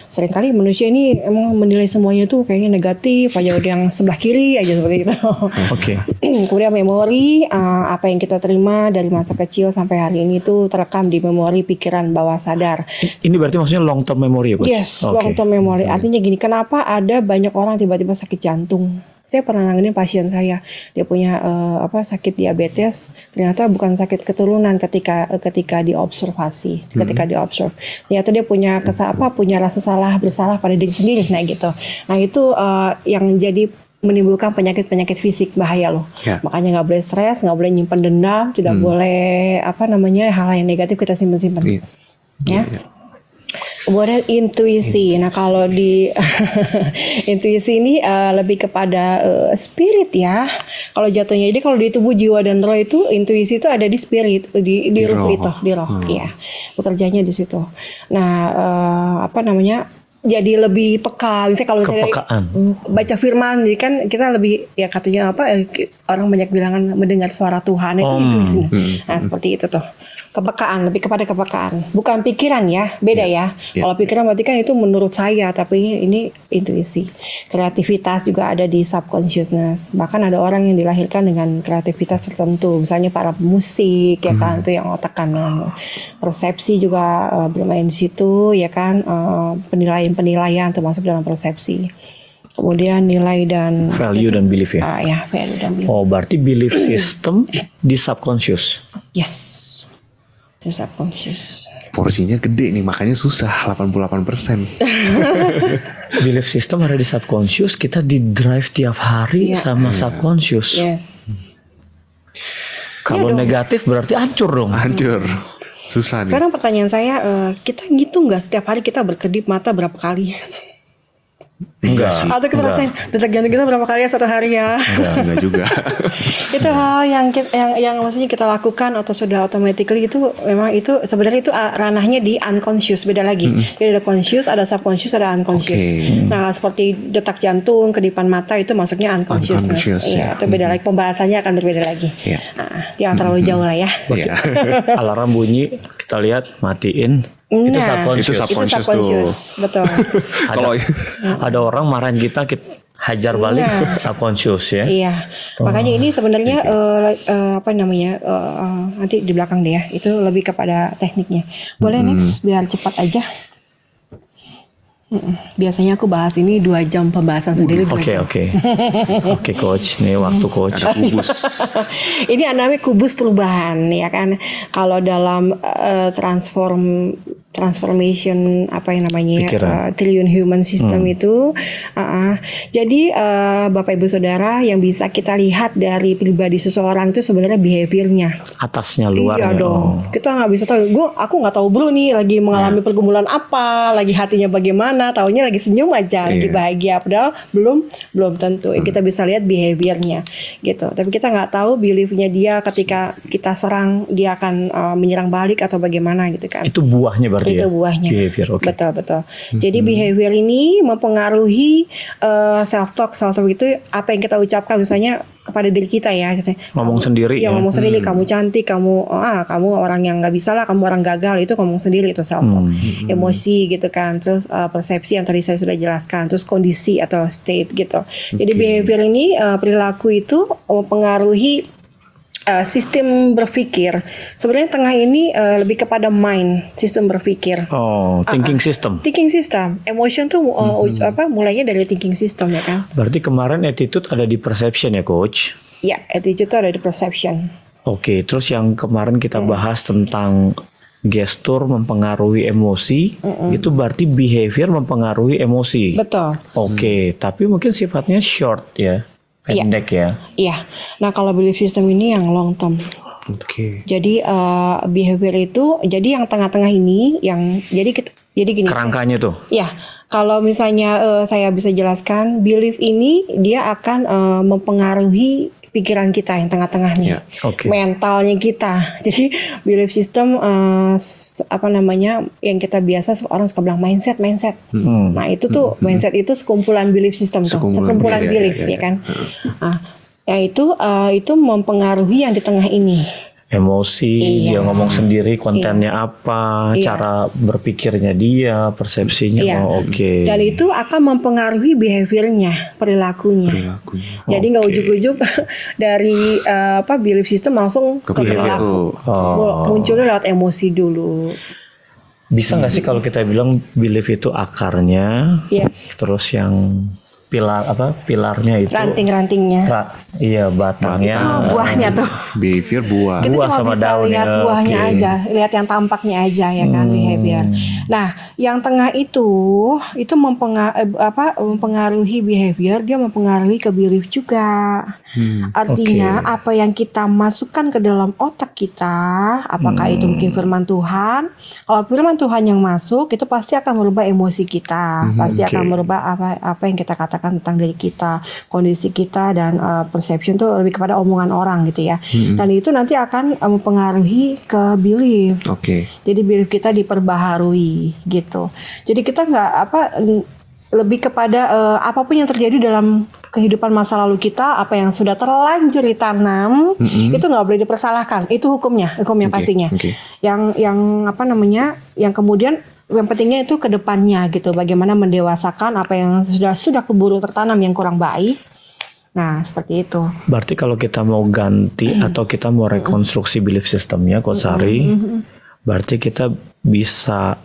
Seringkali manusia ini emang menilai semuanya tuh kayaknya negatif aja, udah yang sebelah kiri aja seperti itu. Oke. Kemudian memori, apa yang kita terima dari masa kecil sampai hari ini tuh terekam di memori pikiran bawah sadar. Ini berarti maksudnya long term memory ya, Coach? Yes, long term memory. Artinya gini, kenapa ada banyak orang tiba-tiba sakit jantung? Saya pernah nanganin pasien saya, dia punya sakit diabetes, ternyata bukan sakit keturunan ketika diobservasi, ketika diobserv. Ternyata dia punya punya rasa bersalah pada diri sendiri, nah gitu. Nah itu yang jadi menimbulkan penyakit fisik bahaya loh. Yeah. Makanya nggak boleh stres, nggak boleh nyimpan dendam, tidak boleh hal yang negatif kita simpan-simpan. Yeah. Ya. Yeah. Kemudian intuisi. Nah kalau di intuisi ini lebih kepada spirit ya. Kalau jatuhnya, jadi kalau di tubuh, jiwa dan roh itu intuisi itu ada di spirit, di ruh itu, di roh. Iya, bekerjanya di situ. Nah jadi lebih peka. Misalnya kalau saya baca firman, jadi kan kita lebih katanya orang banyak bilangan mendengar suara Tuhan itu intuisi. Nah seperti itu tuh. Kepekaan, lebih kepada kepekaan, bukan pikiran ya, beda ya. Kalau pikiran berarti kan itu menurut saya, tapi ini intuisi. Kreativitas juga ada di subconsciousness. Bahkan ada orang yang dilahirkan dengan kreativitas tertentu, misalnya para pemusik ya kan, itu yang otak kanan. Persepsi juga bermain di situ ya kan, penilaian termasuk dalam persepsi. Kemudian nilai dan value dan belief ya. Value dan belief. Berarti belief system di subconscious. Yes. Di subconscious. Porsinya gede nih, makanya susah 88%. Belief system ada di subconscious, kita di drive tiap hari sama subconscious. Yes. Kalau negatif berarti hancur dong. Hancur. Susah nih. Sekarang pertanyaan saya, kita ngitung nggak setiap hari kita berkedip mata berapa kali? Enggak sih. Atau kita rasain detak jantung kita berapa kali ya satu hari ya? Enggak juga. Itu hal yang maksudnya kita lakukan atau sudah automatically itu memang itu sebenarnya itu ranahnya di unconscious, beda lagi. Jadi ada conscious, ada subconscious, ada unconscious. Nah seperti detak jantung, kedipan mata itu masuknya unconsciousness. Iya, itu beda lagi, pembahasannya akan berbeda lagi. Nah, jangan terlalu jauh lah ya. Alarm bunyi, kita lihat, matiin. Itu subconscious. Betul. Ada orang marahin kita hajar balik subconscious ya. Iya. Makanya ini sebenarnya nanti di belakang deh ya. Itu lebih kepada tekniknya. Boleh next biar cepat aja. Biasanya aku bahas ini 2 jam pembahasan sendiri. Oke, coach, nih waktu coach. Ada kubus. Ini namanya kubus perubahan ya kan. Kalau dalam transformation apa yang namanya trillion human system itu. Jadi Bapak Ibu Saudara, yang bisa kita lihat dari pribadi seseorang itu sebenarnya behaviornya. Atasnya, luarnya. Iya dong. Kita nggak bisa tahu. Aku nggak tahu bro nih lagi mengalami pergumulan apa, lagi hatinya bagaimana. Taunya lagi senyum aja, lagi bahagia. Padahal belum tentu. Kita bisa lihat behaviornya gitu. Tapi kita nggak tahu beliefnya dia ketika kita serang dia akan menyerang balik atau bagaimana gitu kan. Itu buahnya berarti. Itu buahnya. Behavior, Betul. Jadi behavior ini mempengaruhi self talk itu apa yang kita ucapkan misalnya kepada diri kita ya gitu. Ngomong sendiri ya. Ngomong sendiri, kamu cantik, kamu orang yang nggak bisa lah, kamu orang gagal, itu ngomong sendiri, itu self talk. Emosi gitu kan, terus persepsi yang tadi saya sudah jelaskan, terus kondisi atau state gitu. Jadi behavior ini perilaku itu mempengaruhi sistem berpikir. Sebenarnya tengah ini lebih kepada mind, sistem berpikir. Thinking system. Thinking system. Emotion tuh mulainya dari thinking system ya kan. Berarti kemarin attitude ada di perception ya coach? Ya, attitude tuh ada di perception. Oke, terus yang kemarin kita bahas tentang gestur mempengaruhi emosi, itu berarti behavior mempengaruhi emosi. Betul. Oke, tapi mungkin sifatnya short ya. Pendek ya. Iya. Nah, kalau belief system ini yang long term. Jadi behavior itu, jadi yang tengah-tengah ini, yang jadi gini. Kerangkanya tuh. Iya. Kalau misalnya saya bisa jelaskan, belief ini dia akan mempengaruhi pikiran kita yang tengah-tengah nih, mentalnya kita. Jadi belief system yang kita biasa orang suka bilang mindset. Nah itu tuh mindset itu sekumpulan belief system sekumpulan belief ya kan. Itu mempengaruhi yang di tengah ini. Emosi, dia ngomong sendiri, kontennya apa, cara berpikirnya dia, persepsinya. Dan itu akan mempengaruhi behaviornya, perilakunya. Jadi nggak ujuk-ujuk dari belief system langsung ke perilaku. Munculnya lewat emosi dulu. Bisa nggak sih kalau kita bilang belief itu akarnya, terus yang pilarnya itu ranting-rantingnya. Iya, batangnya. Buahnya tuh. Behavior buah. Kita buah cuma sama bisa daunnya. lihat buahnya aja, lihat yang tampaknya aja ya kan, behavior. Nah, yang tengah itu mempengaruhi behavior, dia mempengaruhi ke belief juga. Artinya apa yang kita masukkan ke dalam otak kita, apakah itu mungkin firman Tuhan. Kalau firman Tuhan yang masuk, itu pasti akan merubah emosi kita, pasti akan merubah apa yang kita katakan tentang diri kita, kondisi kita, dan perception itu lebih kepada omongan orang gitu ya. Dan itu nanti akan mempengaruhi ke belief. Jadi belief kita diperbaharui gitu. Jadi kita nggak lebih kepada apapun yang terjadi dalam kehidupan masa lalu kita, apa yang sudah terlanjur ditanam, itu nggak boleh dipersalahkan. Itu hukumnya pastinya. Yang kemudian yang pentingnya itu ke depannya gitu, bagaimana mendewasakan apa yang sudah keburu tertanam yang kurang baik. Nah, seperti itu. Berarti kalau kita mau ganti atau kita mau rekonstruksi belief systemnya, Coach Sari, berarti kita bisa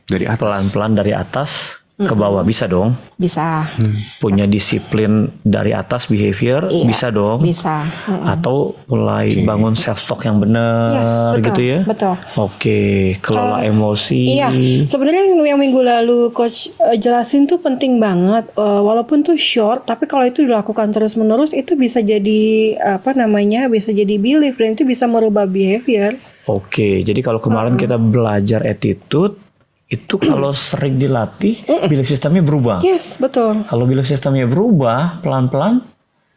dari atas, pelan-pelan dari atas ke bawah, bisa dong? Bisa. Punya disiplin dari atas behavior, bisa dong? Bisa. Atau mulai bangun self talk yang benar, gitu ya? Betul. Kelola emosi. Iya, sebenarnya yang minggu lalu Coach jelasin tuh penting banget. Walaupun tuh short, tapi kalau itu dilakukan terus-menerus, itu bisa jadi bisa jadi belief, dan itu bisa merubah behavior. Jadi kalau kemarin kita belajar attitude, itu kalau sering dilatih, belief sistemnya berubah. Yes, betul. Kalau belief sistemnya berubah, pelan-pelan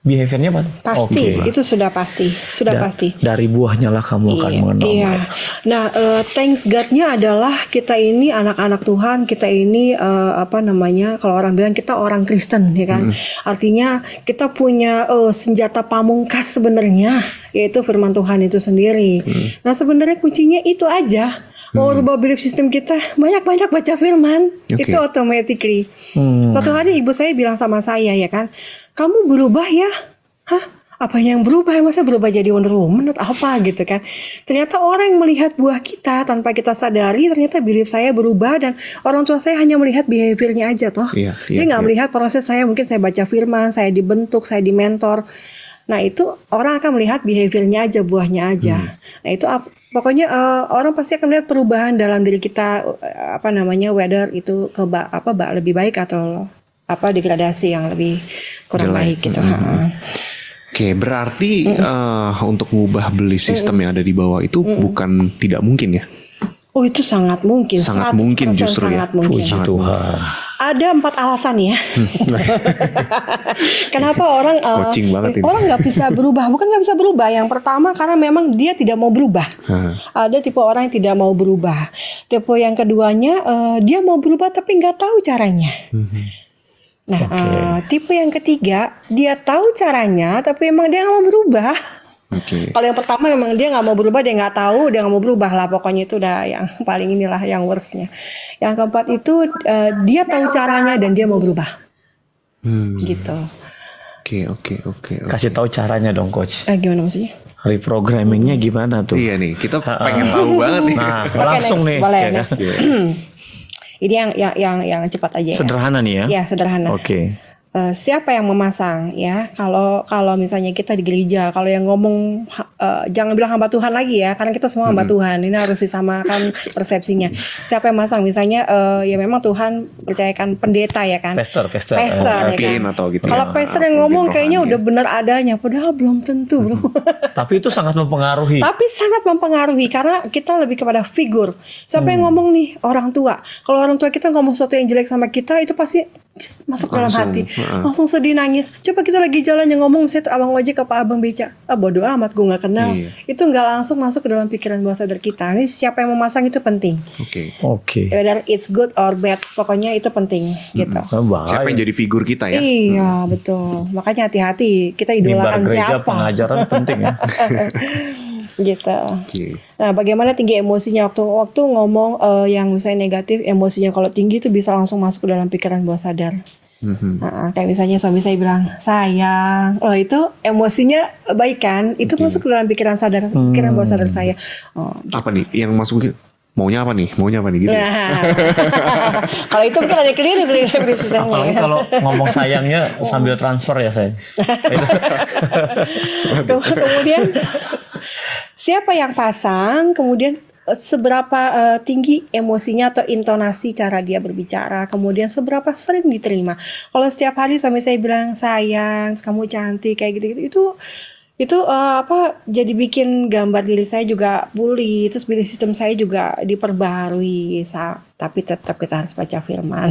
behaviornya apa? Pasti, itu sudah pasti. Pasti. Dari buahnya lah kamu akan mengenal. Iya. Nah, thanks God-nya adalah kita ini anak-anak Tuhan, kita ini kalau orang bilang kita orang Kristen, ya kan? Artinya kita punya senjata pamungkas sebenarnya, yaitu firman Tuhan itu sendiri. Nah, sebenarnya kuncinya itu aja. Mau rubah belief system kita, banyak-banyak baca firman, itu automatically. Suatu hari ibu saya bilang sama saya, ya kan, kamu berubah ya? Hah? Apa yang berubah? Masa berubah jadi Wonder Woman atau apa gitu kan? Ternyata orang yang melihat buah kita tanpa kita sadari, ternyata belief saya berubah, dan orang tua saya hanya melihat behaviornya aja toh. Dia nggak melihat proses saya, mungkin saya baca firman, saya dibentuk, saya dimentor. Nah itu orang akan melihat behaviornya aja, buahnya aja. Nah itu Pokoknya orang pasti akan melihat perubahan dalam diri kita, whether itu lebih baik atau degradasi yang lebih kurang baik gitu. Oke, berarti untuk ngubah belief system yang ada di bawah itu bukan tidak mungkin ya? Oh, itu sangat mungkin. Sangat mungkin justru sangat ya. Mungkin. Puji Tuhan. Ada 4 alasan ya. Kenapa orang nggak bisa berubah? Bukan nggak bisa berubah. Yang pertama karena memang dia tidak mau berubah. Ada tipe orang yang tidak mau berubah. Tipe yang keduanya dia mau berubah tapi nggak tahu caranya. Nah, tipe yang ketiga dia tahu caranya tapi emang dia nggak mau berubah. Kalau yang pertama memang dia nggak mau berubah, dia nggak tahu, dia nggak mau berubah lah, pokoknya itu udah yang paling inilah yang worstnya. Yang keempat itu dia tahu caranya dan dia mau berubah, gitu. Oke. Kasih tahu caranya dong, Coach. Gimana maksudnya? Reprogrammingnya gimana tuh? Iya nih, kita pengen tahu banget nih. Nah, langsung nih. Boleh, Ya kan? Ini yang cepat aja. Sederhana nih ya? Ya, sederhana. Oke. Siapa yang memasang ya? Kalau misalnya kita di gereja, kalau yang ngomong jangan bilang hamba Tuhan lagi ya, karena kita semua hamba Tuhan. Ini harus disamakan persepsinya. Siapa yang masang? Misalnya ya memang Tuhan percayakan pendeta ya kan? Pastor ya kan? Atau gitu. Kalau pastor yang ngomong kayaknya udah benar adanya, padahal belum tentu, bro. Tapi itu sangat mempengaruhi. Karena kita lebih kepada figur. Siapa yang ngomong nih? Orang tua. Kalau orang tua kita ngomong sesuatu yang jelek sama kita, itu pasti masuk dalam hati. Langsung sedih, nangis. Coba kita lagi jalan yang ngomong misalnya tuh abang ojek apa abang beca, bodo amat, gue nggak kenal. Itu nggak langsung masuk ke dalam pikiran bawah sadar kita. Ini siapa yang memasang itu penting. Oke. Whether it's good or bad, pokoknya itu penting gitu. Siapa yang jadi figur kita ya? Iya betul. Makanya hati-hati, kita idolakan gereja, siapa. Pengajaran penting ya. Gitu. Nah, bagaimana tinggi emosinya waktu ngomong yang misalnya negatif, emosinya kalau tinggi itu bisa langsung masuk ke dalam pikiran bawah sadar. Kayak misalnya suami saya bilang sayang, itu emosinya baik kan? Itu masuk ke dalam pikiran bawah sadar saya. Gitu. Apa nih yang masuk? Maunya apa nih gitu. Kalau itu mungkin ada keliru Apalagi kalau ngomong sayangnya sambil transfer ya saya. Kemudian siapa yang pasang, kemudian seberapa tinggi emosinya atau intonasi cara dia berbicara, kemudian seberapa sering diterima. Kalau setiap hari suami saya bilang sayang, kamu cantik kayak gitu-gitu, itu jadi bikin gambar diri saya juga pulih, terus belief system saya juga diperbaharui. Tapi tetap kita harus baca firman.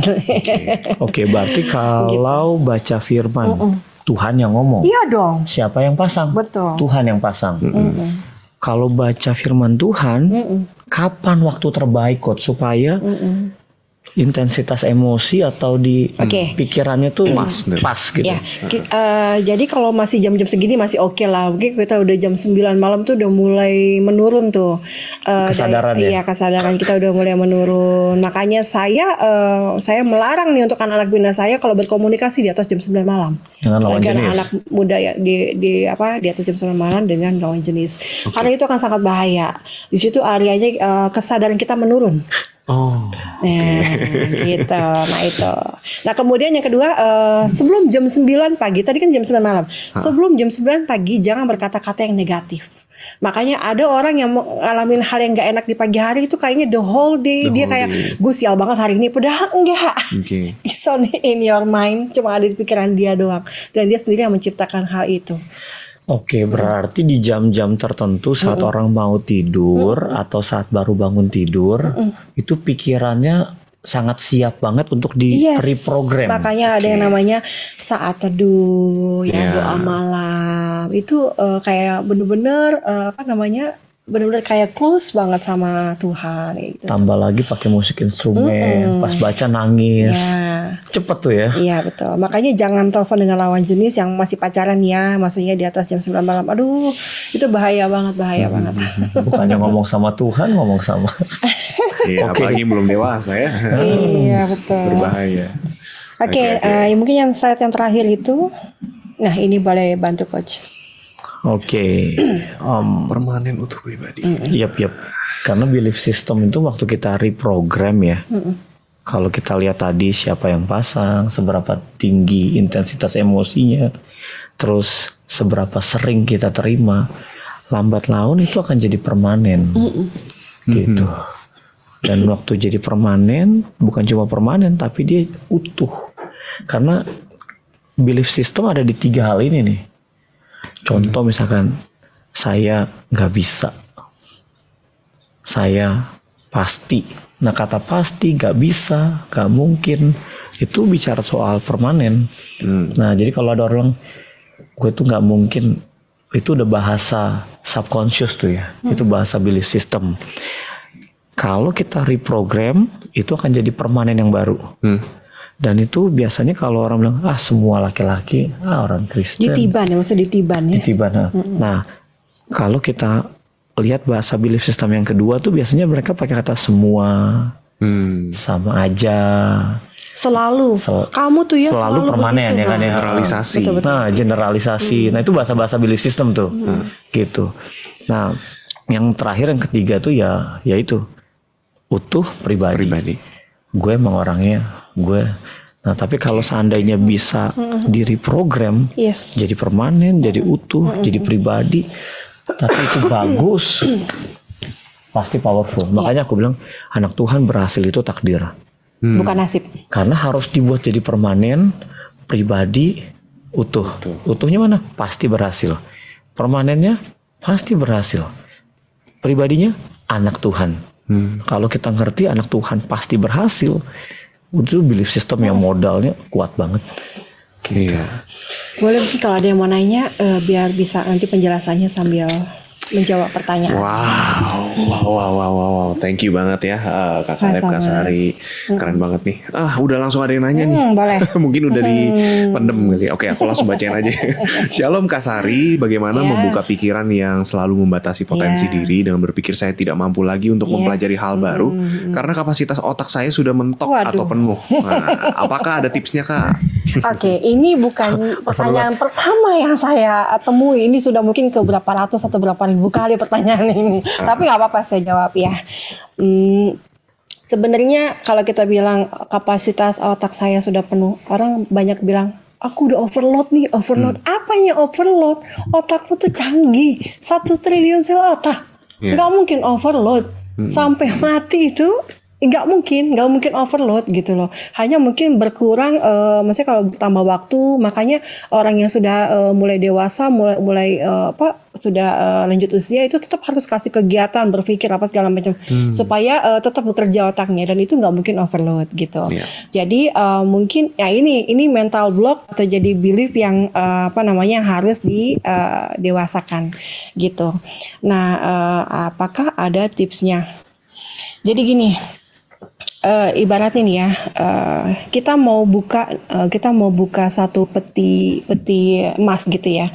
Oke, berarti kalau baca firman Tuhan yang ngomong. Iya dong. Siapa yang pasang? Betul. Tuhan yang pasang. Kalau baca firman Tuhan, kapan waktu terbaik Coach supaya intensitas emosi atau di pikirannya tuh pas gitu. Ya, jadi kalau masih jam-jam segini masih oke lah. Mungkin kita udah jam 9 malam tuh udah mulai menurun tuh. Kesadaran Iya, kesadaran kita udah mulai menurun. Makanya saya melarang nih untuk anak-anak bina saya kalau berkomunikasi di atas jam 9 malam. Dengan lawan jenis. Anak muda ya di atas jam 9 malam dengan lawan jenis. Karena itu akan sangat bahaya. Di situ areanya kesadaran kita menurun. Gitu. Nah itu. Nah kemudian yang kedua, sebelum jam 9 pagi, tadi kan jam 9 malam. Sebelum jam 9 pagi jangan berkata-kata yang negatif. Makanya ada orang yang ngalamin hal yang gak enak di pagi hari itu kayaknya the whole day dia kayak gue sial banget hari ini, padahal enggak. It's only in your mind, cuma ada di pikiran dia doang. Dan dia sendiri yang menciptakan hal itu. Oke, berarti di jam-jam tertentu saat orang mau tidur atau saat baru bangun tidur, itu pikirannya sangat siap banget untuk reprogram. Makanya ada yang namanya saat teduh, doa malam. Itu kayak bener-bener benar-benar kayak close banget sama Tuhan gitu. Tambah lagi pakai musik instrumen, pas baca nangis. Cepet tuh ya. Iya betul. Makanya jangan telepon dengan lawan jenis yang masih pacaran ya, maksudnya di atas jam 9 malam. Aduh, itu bahaya banget. Bukannya ngomong sama Tuhan, ngomong sama. Iya, apalagi belum dewasa ya. Iya betul. Berbahaya. Oke. Mungkin yang slide yang terakhir itu. Nah, ini boleh bantu coach. Oke. Permanen utuh pribadi. Yap. Karena belief system itu waktu kita reprogram ya. Kalau kita lihat tadi siapa yang pasang, seberapa tinggi intensitas emosinya, terus seberapa sering kita terima. lambat laun itu akan jadi permanen, gitu. Dan waktu jadi permanen, bukan cuma permanen, tapi dia utuh. Karena belief system ada di 3 hal ini nih. Contoh misalkan, saya nggak bisa, saya pasti. Nah kata pasti, nggak bisa, nggak mungkin, itu bicara soal permanen. Nah jadi kalau ada orang, gue tuh nggak mungkin, itu udah bahasa subconscious tuh ya, itu bahasa belief system. Kalau kita reprogram, itu akan jadi permanen yang baru. Dan itu biasanya kalau orang bilang, semua laki-laki, orang Kristen. Ditiban ya, maksudnya ditiban ya. Ditiban. Nah, kalau kita lihat bahasa belief system yang kedua tuh biasanya mereka pakai kata semua, sama aja. Selalu. Kamu tuh ya selalu permanen begitu, ya kan ya. Generalisasi. Betul. Nah, generalisasi. Nah, itu bahasa-bahasa belief system tuh. Gitu. Nah, yang terakhir yang ketiga tuh ya itu utuh pribadi. Gue emang orangnya gue. Nah tapi kalau seandainya bisa direprogram, jadi permanen, jadi utuh, jadi pribadi, tapi itu bagus, pasti powerful. Makanya aku bilang anak Tuhan berhasil itu takdir, bukan nasib. Karena harus dibuat jadi permanen, pribadi, utuh. Utuhnya mana? Pasti berhasil. Permanennya pasti berhasil. Pribadinya anak Tuhan. Kalau kita ngerti anak Tuhan pasti berhasil, itu belief system yang modalnya kuat banget. Gitu. Iya. Boleh mungkin kalau ada yang mau nanya, biar bisa nanti penjelasannya sambil menjawab pertanyaan. Wow. Thank you banget ya Kak Kaleb, Kak Sari. Keren banget nih. Udah langsung ada yang nanya nih. Boleh. Mungkin udah dipendem kali. Oke, aku langsung bacain aja. Shalom Kak Sari, bagaimana membuka pikiran yang selalu membatasi potensi diri dengan berpikir saya tidak mampu lagi untuk mempelajari hal baru karena kapasitas otak saya sudah mentok atau penuh. Nah, apakah ada tipsnya Kak? Oke, ini bukan pertanyaan pertama yang saya temui. Ini sudah mungkin ke berapa ratus atau berapa ribu kali pertanyaan ini. Tapi nggak apa-apa, saya jawab ya. Sebenarnya kalau kita bilang kapasitas otak saya sudah penuh, orang banyak bilang, aku udah overload nih, overload. Apanya overload? Otakku tuh canggih, 1 triliun sel otak. Nggak mungkin overload. Sampai mati itu nggak mungkin overload gitu loh. Hanya mungkin berkurang, maksudnya kalau bertambah waktu. Makanya orang yang sudah mulai dewasa, mulai sudah lanjut usia itu tetap harus kasih kegiatan, berpikir apa segala macam supaya tetap bekerja otaknya, dan itu nggak mungkin overload gitu. Jadi mungkin ya ini mental block atau jadi belief yang harus didewasakan gitu. Nah, apakah ada tipsnya? Jadi gini. Ibaratnya nih ya, kita mau buka satu peti emas gitu ya,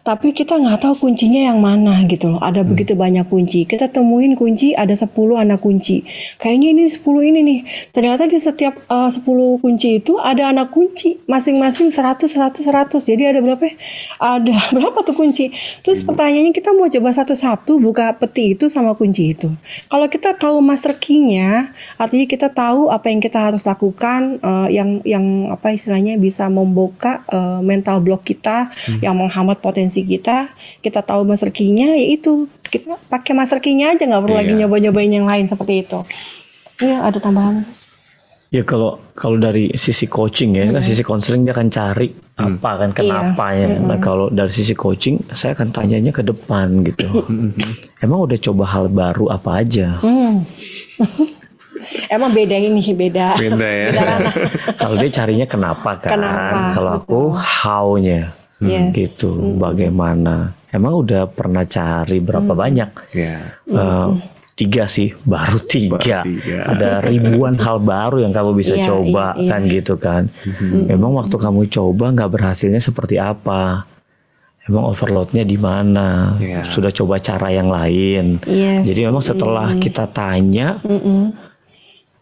tapi kita nggak tahu kuncinya yang mana gitu loh. Ada begitu banyak kunci, kita temuin kunci ada 10 anak kunci, kayaknya ini 10 ini nih, ternyata di setiap 10 kunci itu ada anak kunci masing-masing 100. Jadi ada berapa tuh kunci? Terus pertanyaannya, kita mau coba satu-satu buka peti itu sama kunci itu. Kalau kita tahu master key-nya, artinya kita tahu apa yang kita harus lakukan, yang apa istilahnya bisa membuka mental block kita, yang menghambat potensi kita tahu master key-nya, yaitu kita pakai master key-nya aja, nggak perlu lagi nyoba-nyobain yang lain seperti itu. Iya, ada tambahan. Ya kalau dari sisi coaching ya, kan sisi konseling dia akan cari apa kan, kenapanya. Nah kalau dari sisi coaching, saya akan tanyanya ke depan gitu. Emang udah coba hal baru apa aja? Emang beda ya. Kalau dia carinya kenapa kan? Kalau aku how-nya gitu, bagaimana? Emang udah pernah cari berapa banyak? 3 sih, baru 3. Ada ribuan hal baru yang kamu bisa coba kan gitu kan. Memang waktu kamu coba nggak berhasilnya seperti apa? Emang overloadnya di mana? Sudah coba cara yang lain. Jadi memang setelah kita tanya,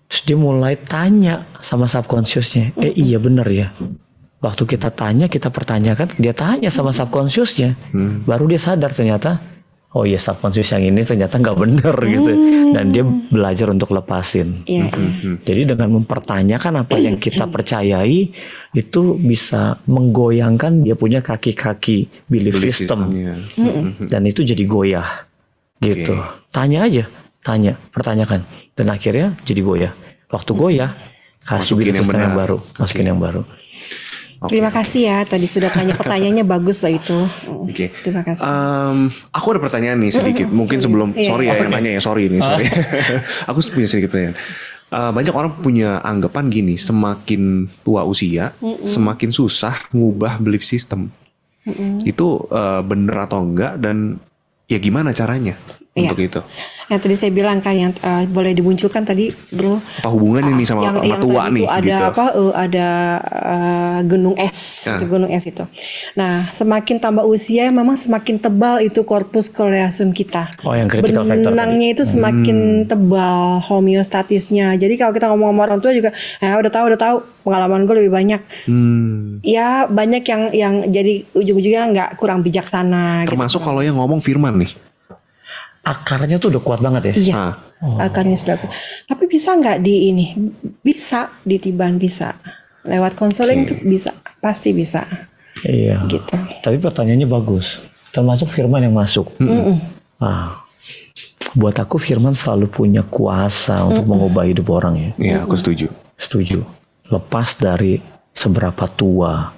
terus dia mulai tanya sama subconsciousnya. Iya benar ya. Waktu kita tanya, kita pertanyakan, dia tanya sama subconsciousnya. Baru dia sadar ternyata, oh iya subconscious yang ini ternyata nggak bener gitu, dan dia belajar untuk lepasin. Jadi dengan mempertanyakan apa yang kita percayai itu bisa menggoyangkan dia punya kaki-kaki belief system, dan itu jadi goyah gitu. Tanya aja, pertanyakan, dan akhirnya jadi goyah. Waktu goyah kasih belief system yang baru, masukin yang baru. Terima kasih ya, tadi sudah tanya pertanyaannya bagus loh itu. Terima kasih. Aku ada pertanyaan nih sedikit. Mungkin sebelum, sorry ya yang nanya ya, sorry. Aku punya sedikit pertanyaan. Banyak orang punya anggapan gini, semakin tua usia, semakin susah ngubah belief system. Itu bener atau enggak, dan ya gimana caranya untuk itu? Yang tadi saya bilang kan yang boleh dimunculkan tadi, Bro. Apa hubungannya nih sama tua nih? Ada gitu. ada gunung es, itu gunung es itu. Nah, semakin tambah usia, memang semakin tebal itu corpus callosum kita. Oh, yang critical factor. Benangnya itu semakin tebal homeostatisnya. Jadi kalau kita ngomong sama orang tua juga, udah tahu, pengalaman gue lebih banyak. Ya banyak yang jadi ujung-ujungnya nggak kurang bijaksana. Termasuk gitu. kalau yang ngomong Firman nih. Akarnya tuh udah kuat banget ya? Iya, akarnya sudah kuat. Tapi bisa nggak bisa ditiban, bisa. Lewat konseling tuh bisa, pasti bisa. Iya. Gitu. Tapi pertanyaannya bagus. Termasuk Firman yang masuk. Buat aku Firman selalu punya kuasa untuk mengubah hidup orang ya. Iya, aku setuju. Setuju. Lepas dari seberapa tua.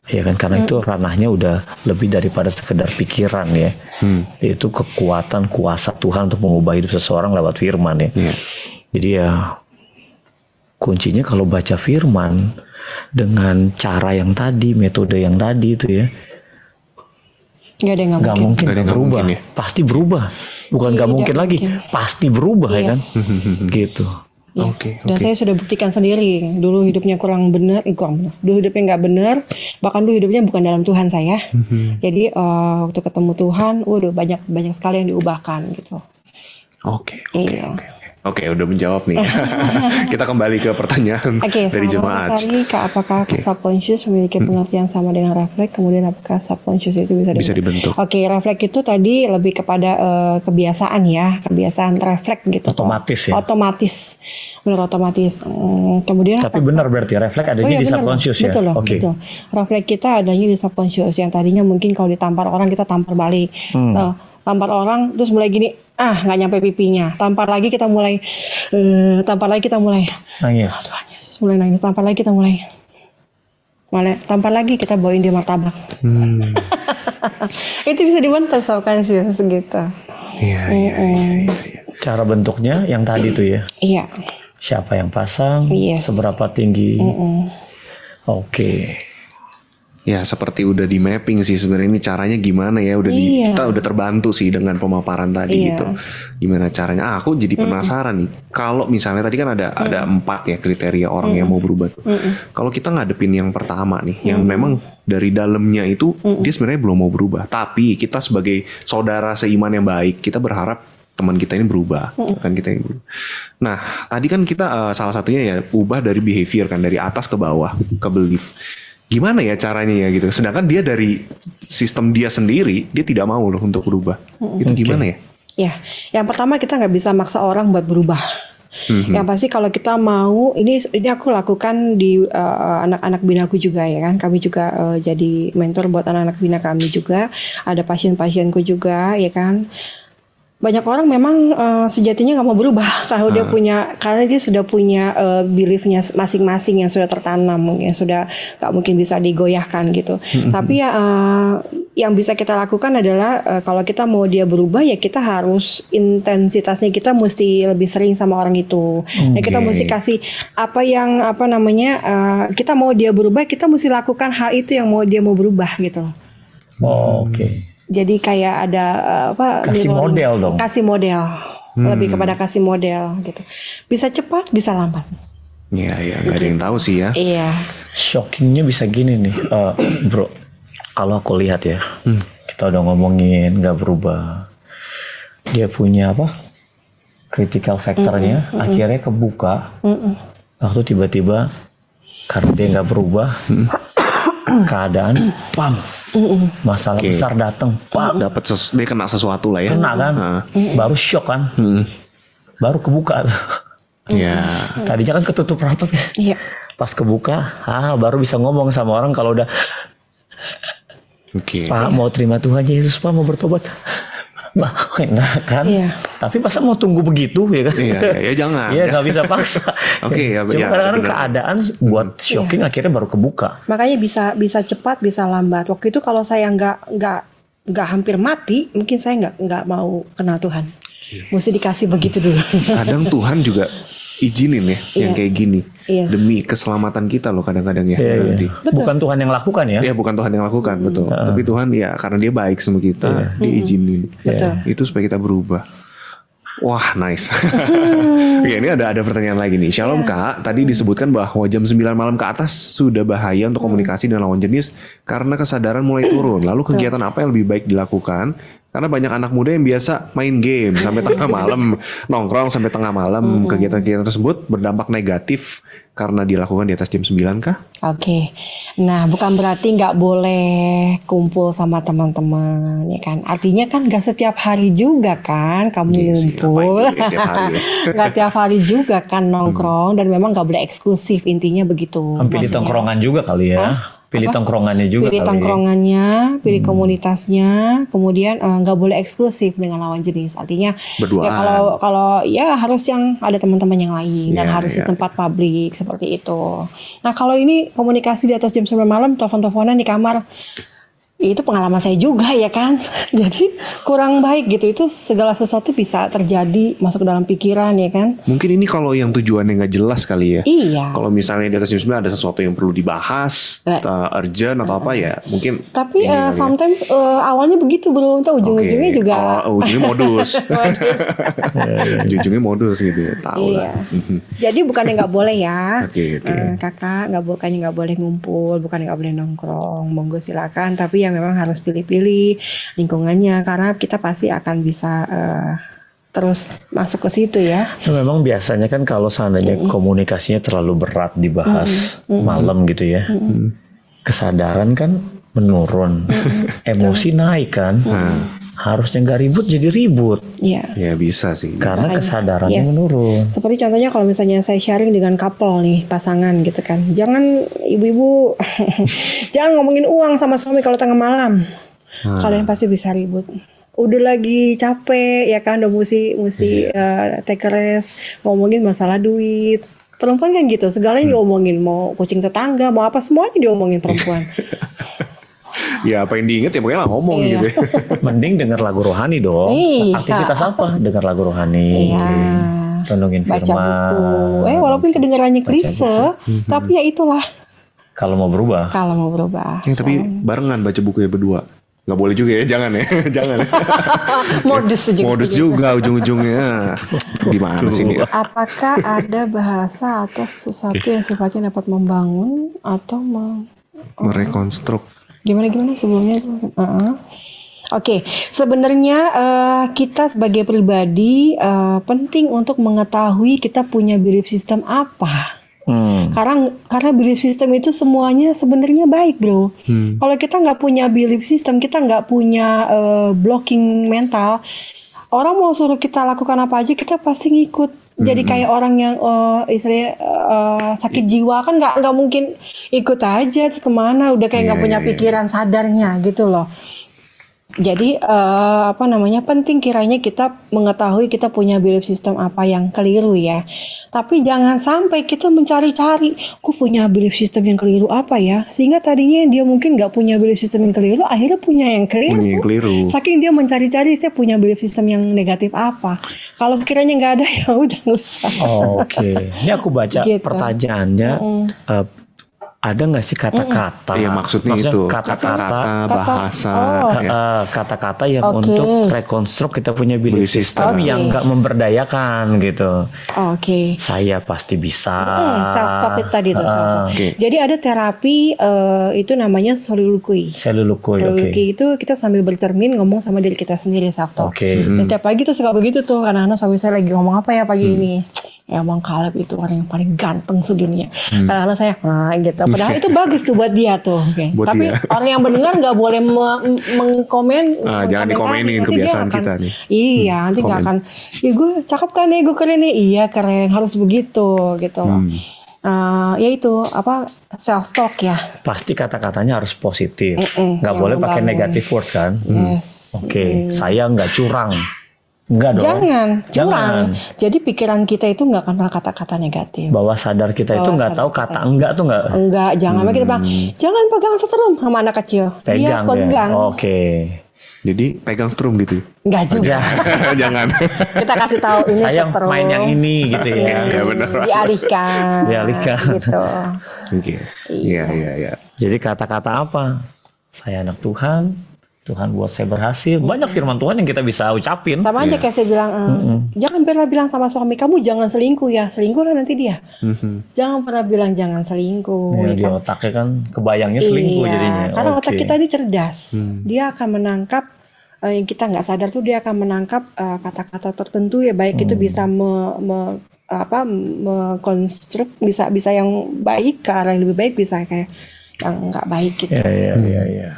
Ya kan, karena itu ranahnya udah lebih daripada sekedar pikiran ya. Itu kekuatan kuasa Tuhan untuk mengubah hidup seseorang lewat firman ya. Jadi ya kuncinya kalau baca firman dengan cara yang tadi, metode yang tadi itu ya, nggak mungkin berubah. Ya? Pasti berubah. Bukan nggak mungkin lagi, pasti berubah ya kan. Gitu. Ya. Dan saya sudah buktikan sendiri, dulu hidupnya kurang benar, dulu hidupnya nggak benar, bahkan dulu hidupnya bukan dalam Tuhan saya. Jadi waktu ketemu Tuhan, banyak sekali yang diubahkan gitu. Oke, udah menjawab nih. Kita kembali ke pertanyaan dari jemaat. Apakah subconscious memiliki pengertian sama dengan refleks? Kemudian apakah subconscious itu bisa dibentuk? Refleks itu tadi lebih kepada kebiasaan ya, kebiasaan refleks gitu. Otomatis ya. Otomatis. Kemudian. Tapi benar berarti refleks adanya di subconscious ya. Betul. Refleks kita adanya di subconscious. Yang tadinya mungkin kalau ditampar orang kita tampar balik. Tampar orang terus mulai gini, nggak nyampe pipinya, tampar lagi kita mulai nangis. Tuhan Yesus, mulai nangis, tampar lagi kita bawain dia martabak. Itu bisa dibentuk subconscious gitu. Iya. Cara bentuknya yang tadi tuh ya. Iya. Siapa yang pasang, seberapa tinggi. Oke. Ya seperti udah di mapping sih sebenarnya, ini caranya gimana ya, kita udah terbantu sih dengan pemaparan tadi gitu. Gimana caranya? Aku jadi penasaran nih. Kalau misalnya tadi kan ada 4 ya kriteria orang yang mau berubah tuh. Kalau kita ngadepin yang pertama nih, yang memang dari dalamnya itu dia sebenarnya belum mau berubah, tapi kita sebagai saudara seiman yang baik, kita berharap teman kita ini berubah, kan kita ini berubah. Nah, tadi kan kita salah satunya ya ubah dari behavior kan, dari atas ke bawah, ke belief. Gimana ya caranya ya gitu. Sedangkan dia dari sistem dia sendiri, dia tidak mau loh untuk berubah. Itu gimana ya? Ya, yang pertama kita nggak bisa maksa orang buat berubah. Yang pasti kalau kita mau, ini aku lakukan di anak-anak binaku juga ya kan. Kami juga jadi mentor buat anak-anak bina kami juga. Ada pasien-pasienku juga ya kan. Banyak orang memang sejatinya nggak mau berubah kalau karena dia sudah punya beliefnya masing-masing yang sudah tertanam, yang sudah nggak mungkin bisa digoyahkan gitu. Tapi ya yang bisa kita lakukan adalah kalau kita mau dia berubah ya kita harus intensitasnya kita mesti lebih sering sama orang itu. Ya kita mesti kasih kita mau dia berubah, kita mesti lakukan hal itu yang dia mau berubah gitu. Oke. Jadi kayak ada kasih model dong. Kasih model. Lebih kepada kasih model gitu. Bisa cepat, bisa lambat. Iya, nggak ada yang tahu sih ya. Iya. Shockingnya bisa gini nih, bro. Kalau aku lihat ya, kita udah ngomongin nggak berubah. Dia punya critical factornya, akhirnya kebuka. Waktu tiba-tiba karena dia nggak berubah, keadaan, pam, masalah besar datang, pam, dia kena sesuatu lah ya. Kena kan, baru shock kan, baru kebuka. Ya. Tadinya kan ketutup rapat kan. Iya. Pas kebuka, baru bisa ngomong sama orang kalau udah, Pak mau terima Tuhan Yesus, Pak mau bertobat. Nah kan, tapi masa mau tunggu begitu ya kan? Iya, jangan. Iya nggak bisa paksa. Ya, cuma kadang-kadang keadaan buat shocking akhirnya baru kebuka. Makanya bisa cepat, bisa lambat. Waktu itu kalau saya nggak hampir mati, mungkin saya nggak mau kenal Tuhan. Mesti dikasih begitu dulu. Kadang Tuhan juga izinin ya yang kayak gini demi keselamatan kita loh kadang-kadang ya. Berarti. Bukan Tuhan yang lakukan ya? Iya bukan Tuhan yang lakukan betul. Tapi Tuhan ya karena dia baik sama kita diizinin. Itu supaya kita berubah. Wah nice. Oke, ini ada pertanyaan lagi nih. Shalom Kak, tadi disebutkan bahwa jam 9 malam ke atas sudah bahaya untuk komunikasi dengan lawan jenis karena kesadaran mulai turun. Lalu kegiatan apa yang lebih baik dilakukan? Karena banyak anak muda yang biasa main game sampai tengah malam, nongkrong sampai tengah malam. Kegiatan-kegiatan tersebut berdampak negatif karena dilakukan di atas jam 9 kah? Oke. Nah, bukan berarti nggak boleh kumpul sama teman-teman, ya kan? Artinya kan nggak setiap hari juga kan kamu ngumpul. Nggak tiap hari juga kan nongkrong dan memang nggak boleh eksklusif, intinya begitu. Hampir di tongkrongan juga kali ya. Pilih tongkrongannya juga. Pilih tongkrongannya, pilih komunitasnya, kemudian nggak boleh eksklusif dengan lawan jenis. Artinya berduaan. Ya kalau ya harus yang ada teman-teman yang lain dan harus di tempat publik seperti itu. Nah kalau ini komunikasi di atas jam 9 malam, telepon-teleponan di kamar, itu pengalaman saya juga ya kan. Jadi kurang baik gitu. Itu segala sesuatu bisa terjadi masuk ke dalam pikiran ya kan. Mungkin ini kalau yang tujuannya nggak jelas kali ya. Iya. Kalau misalnya di atas jam 9 ada sesuatu yang perlu dibahas, urgent atau apa ya mungkin. Tapi sometimes awalnya begitu belum tahu ujung-ujungnya juga. Ujungnya modus. Ujungnya modus gitu. Tahu lah. Jadi bukannya nggak boleh ya. Kakak nggak boleh ngumpul, bukannya nggak boleh nongkrong. Monggo silakan. Tapi ya memang harus pilih-pilih lingkungannya karena kita pasti akan bisa terus masuk ke situ ya. Nah, memang biasanya kan kalau seandainya komunikasinya terlalu berat dibahas malam gitu ya, kesadaran kan menurun, emosi naik kan. Harusnya nggak ribut jadi ribut. Ya bisa sih. Karena kesadarannya menurun. Seperti contohnya kalau misalnya saya sharing dengan couple nih, pasangan gitu kan. Jangan ibu-ibu jangan ngomongin uang sama suami kalau tengah malam. Kalian pasti bisa ribut. Udah lagi capek ya kan, udah mesti take a rest, ngomongin masalah duit. Perempuan kan gitu, segalanya diomongin, mau kucing tetangga, mau apa semuanya diomongin perempuan. Ya apa yang diinget ya pokoknya lah ngomong gitu. Mending denger lagu rohani dong. Aktivitas apa? Denger lagu rohani. Renungin firman. Baca buku. Walaupun kedengarannya klise, tapi ya itulah. Kalau mau berubah. Tapi barengan baca buku ya berdua. Nggak boleh juga ya, jangan ya. Jangan. Modus juga ujung-ujungnya. Gimana sih ini? Apakah ada bahasa atau sesuatu yang sifatnya dapat membangun atau merekonstruk? Gimana sebelumnya? Oke, sebenarnya kita sebagai pribadi penting untuk mengetahui kita punya belief system apa. Karena belief system itu semuanya sebenarnya baik, bro. Kalau kita nggak punya belief system, kita nggak punya blocking mental, orang mau suruh kita lakukan apa aja kita pasti ngikut. Jadi kayak orang yang istilahnya sakit jiwa kan nggak mungkin ikut aja terus kemana, udah kayak nggak punya pikiran sadarnya gitu loh. Jadi penting kiranya kita mengetahui kita punya belief system apa yang keliru ya. Tapi jangan sampai kita mencari-cari, aku punya belief system yang keliru apa ya, sehingga tadinya dia mungkin nggak punya belief system yang keliru, akhirnya punya yang keliru. Saking dia mencari-cari, saya punya belief system yang negatif apa. Kalau sekiranya nggak ada ya udah nggak usah. Oke. Ini aku baca pertanyaannya. Ada nggak sih kata-kata? Iya maksudnya itu kata-kata bahasa, kata-kata yang untuk rekonstruk kita punya belief system yang nggak memberdayakan gitu. Saya pasti bisa. Self talk itu tadi tuh. Jadi ada terapi itu namanya soliloquy. Soliloquy itu kita sambil bercermin ngomong sama diri kita sendiri, self talk. Dan setiap pagi tuh suka begitu tuh, anak-anak suami saya lagi ngomong apa ya pagi ini. Emang Caleb itu orang yang paling ganteng sedunia. Karena saya gitu. Padahal itu bagus tuh buat dia tuh. Okay. Buat tapi dia. orang yang mendengar nggak boleh mengkomen. Jangan dikomenin kebiasaan kita nih. Iya, nanti nggak akan. Ih gue cakep kan nih, gue keren nih. Iya keren, harus begitu gitu. Ya itu apa self talk ya. Pasti kata-katanya harus positif. Nggak boleh pakai negative words kan. Yes. Oke, saya nggak curang. Enggak dong. Jangan. Jadi pikiran kita itu nggak kenal kata-kata negatif. Bawah sadar kita itu nggak tahu kata enggak tuh nggak. Enggak, jangan kita bilang jangan pegang setrum sama anak kecil. Dia pegang. Oke. Jadi pegang strum gitu. Enggak juga. Jangan. Kita kasih tahu ini saya setrum. main yang ini gitu ya. Iya benar. Dialihkan. Gitu. Oke. Iya. Jadi kata-kata apa? Saya anak Tuhan. Tuhan buat saya berhasil. Banyak firman Tuhan yang kita bisa ucapin. Sama aja kayak saya bilang, jangan pernah bilang sama suami kamu jangan selingkuh ya. Selingkuh lah nanti dia. Jangan pernah bilang jangan selingkuh. Ya, di otaknya kan kebayangnya selingkuh jadinya. Karena otak kita ini cerdas. Dia akan menangkap yang kita nggak sadar tuh, dia akan menangkap kata-kata tertentu ya, baik itu bisa mengkonstruk, bisa yang baik ke arah yang lebih baik, bisa kayak yang nggak baik gitu. Iya.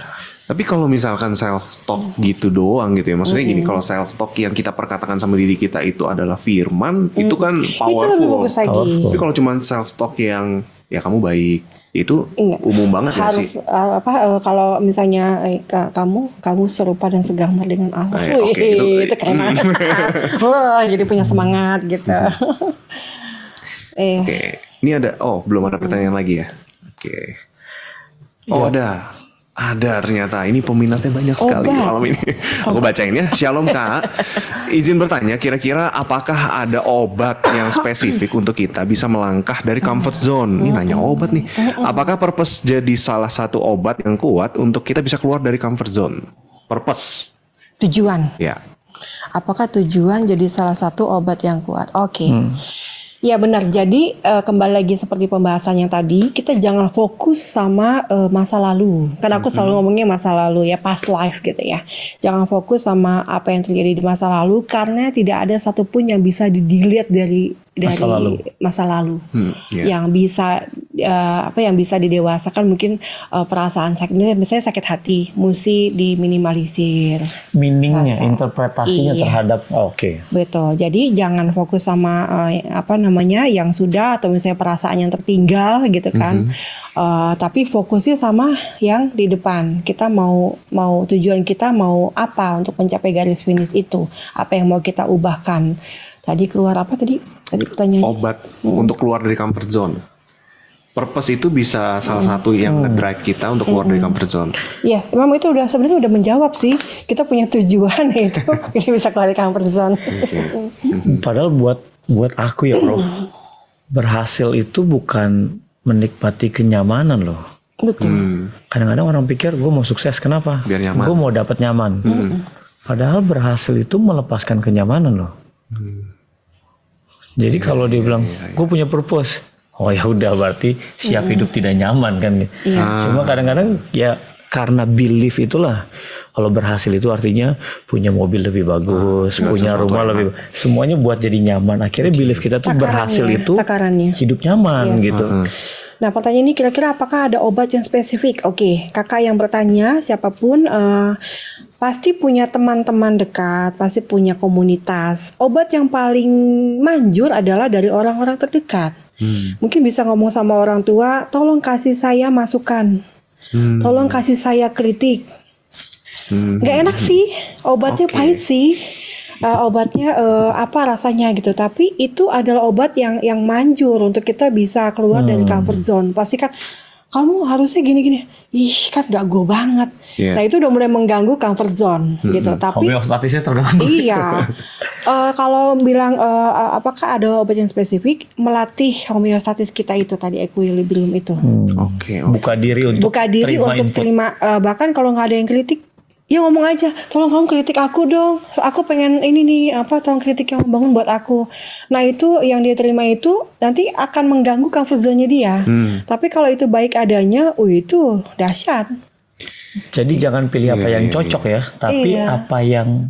Tapi kalau misalkan self talk gitu doang gitu ya, maksudnya gini, kalau self talk yang kita perkatakan sama diri kita itu adalah firman, itu kan powerful. Itu lebih bagus lagi. Tapi kalau cuma self talk yang ya kamu baik, itu umum banget ya sih. Kalau misalnya kamu serupa dan segambar dengan Allah, itu keren banget. Wah, jadi punya semangat gitu. Oke, ini ada. Belum ada pertanyaan lagi ya. Oke. Ada ternyata. Ini peminatnya banyak sekali malam ini. Aku bacain ya. Shalom Kak. Izin bertanya, kira-kira apakah ada obat yang spesifik untuk kita bisa melangkah dari comfort zone? Ini nanya obat nih. Apakah purpose jadi salah satu obat yang kuat untuk kita bisa keluar dari comfort zone? Purpose. Tujuan. Ya. Apakah tujuan jadi salah satu obat yang kuat? Oke. Ya benar, jadi kembali lagi seperti pembahasan yang tadi, kita jangan fokus sama masa lalu. Karena aku selalu ngomongnya masa lalu ya, past life gitu ya. Jangan fokus sama apa yang terjadi di masa lalu, karena tidak ada satupun yang bisa di-delete dari masa lalu. Yang bisa yang bisa didewasakan, mungkin perasaan sakit, misalnya sakit hati, mesti diminimalisir. Meaningnya, interpretasinya terhadap Betul. Jadi jangan fokus sama yang sudah, atau misalnya perasaan yang tertinggal gitu kan. Tapi fokusnya sama yang di depan. Kita mau tujuan kita mau apa untuk mencapai garis finish itu? Apa yang mau kita ubahkan? Tadi keluar apa tadi? Tadi pertanyaannya. Obat untuk keluar dari comfort zone. Purpose itu bisa salah satu yang nge-drive kita untuk keluar dari comfort zone. Yes, memang itu sebenarnya udah menjawab sih. Kita punya tujuan itu kita bisa keluar dari comfort zone. Padahal buat aku ya bro, berhasil itu bukan menikmati kenyamanan loh. Betul. Kadang-kadang orang pikir gue mau sukses, kenapa? Biar nyaman. Gue mau dapat nyaman. Padahal berhasil itu melepaskan kenyamanan loh. Jadi kalau dia bilang gue punya purpose, ya udah berarti siap hidup tidak nyaman kan. Cuma kadang-kadang ya karena belief itulah, kalau berhasil itu artinya punya mobil lebih bagus, punya rumah lebih, semuanya buat jadi nyaman. Akhirnya belief kita tuh berhasil itu hidup nyaman gitu. Nah, pertanyaan ini kira-kira apakah ada obat yang spesifik? Oke, kakak yang bertanya, siapapun pasti punya teman-teman dekat, pasti punya komunitas. Obat yang paling manjur adalah dari orang-orang terdekat. Mungkin bisa ngomong sama orang tua, tolong kasih saya masukan, tolong kasih saya kritik. Gak enak sih, obatnya pahit sih. Obatnya apa rasanya gitu, tapi itu adalah obat yang manjur untuk kita bisa keluar dari comfort zone. Pasti kan kamu harusnya gini-gini, kan gak go banget. Nah itu udah mulai mengganggu comfort zone gitu. Tapi homeostatisnya terganggu. Iya. Kalau bilang apakah ada obat yang spesifik, melatih homeostatis kita itu tadi, equilibrium itu. Buka diri untuk terima. Bahkan kalau nggak ada yang kritik, ya ngomong aja, tolong kamu kritik aku dong, aku pengen ini nih, tolong kritik yang membangun buat aku. Nah itu yang dia terima itu nanti akan mengganggu comfort zone-nya dia. Tapi kalau itu baik adanya, itu dahsyat. Jadi jangan pilih apa yang cocok ya, tapi apa yang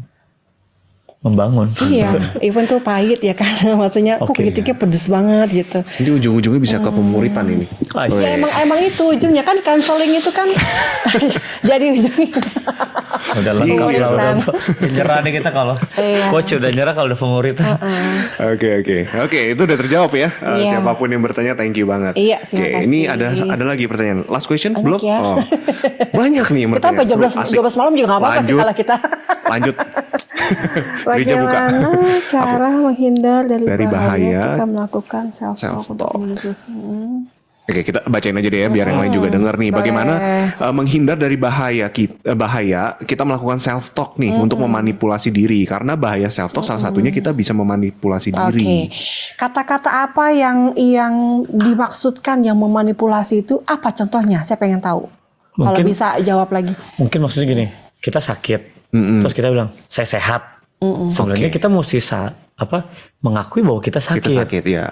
membangun. Iya, even tuh pahit ya kan, maksudnya kok kritiknya pedes banget gitu. Ini ujung-ujungnya bisa ke pemuritan ini. Ya emang itu ujungnya kan, counseling itu kan jadi ujungnya. Udah lengkap lah, udah nyerah deh kita kalau coach udah nyerah kalau udah pemuritan. Oke, itu udah terjawab ya. Siapapun yang bertanya, thank you banget. Iya, Oke, ini ada lagi pertanyaan. Last question belum? Ya. Oh, banyak nih yang bertanya. Kita sampai 12 malam juga nggak apa-apa sih kalau kita. Lanjut. Bagaimana cara menghindar dari bahaya kita melakukan self-talk? Oke, kita bacain aja deh ya biar yang lain juga denger nih. Bagaimana menghindar dari bahaya kita melakukan self-talk nih untuk memanipulasi diri. Karena bahaya self-talk salah satunya kita bisa memanipulasi diri. Kata-kata apa yang dimaksudkan yang memanipulasi itu apa contohnya? Saya pengen tahu. Kalau bisa jawab lagi. Mungkin maksudnya gini, kita sakit. Terus kita bilang saya sehat. Sebenarnya kita mesti mengakui bahwa kita sakit.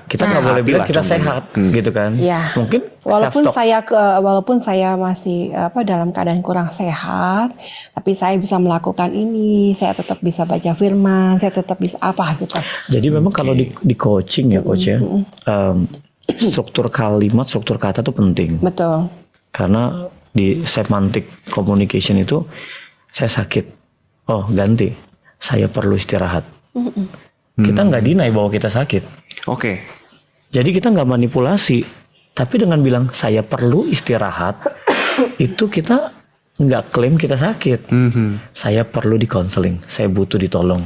Kita nggak boleh bilang kita sehat, gitu kan? Ya. Mungkin walaupun saya masih dalam keadaan kurang sehat, tapi saya bisa melakukan ini. Saya tetap bisa baca firman. Saya tetap bisa gitu. Jadi memang kalau di coaching ya coach ya, struktur kalimat, struktur kata itu penting. Betul. Karena di semantic communication itu saya sakit. Oh ganti, saya perlu istirahat. Kita nggak deny bahwa kita sakit. Oke. Jadi kita nggak manipulasi, tapi dengan bilang saya perlu istirahat, itu kita nggak klaim kita sakit. Saya perlu dikonseling, saya butuh ditolong.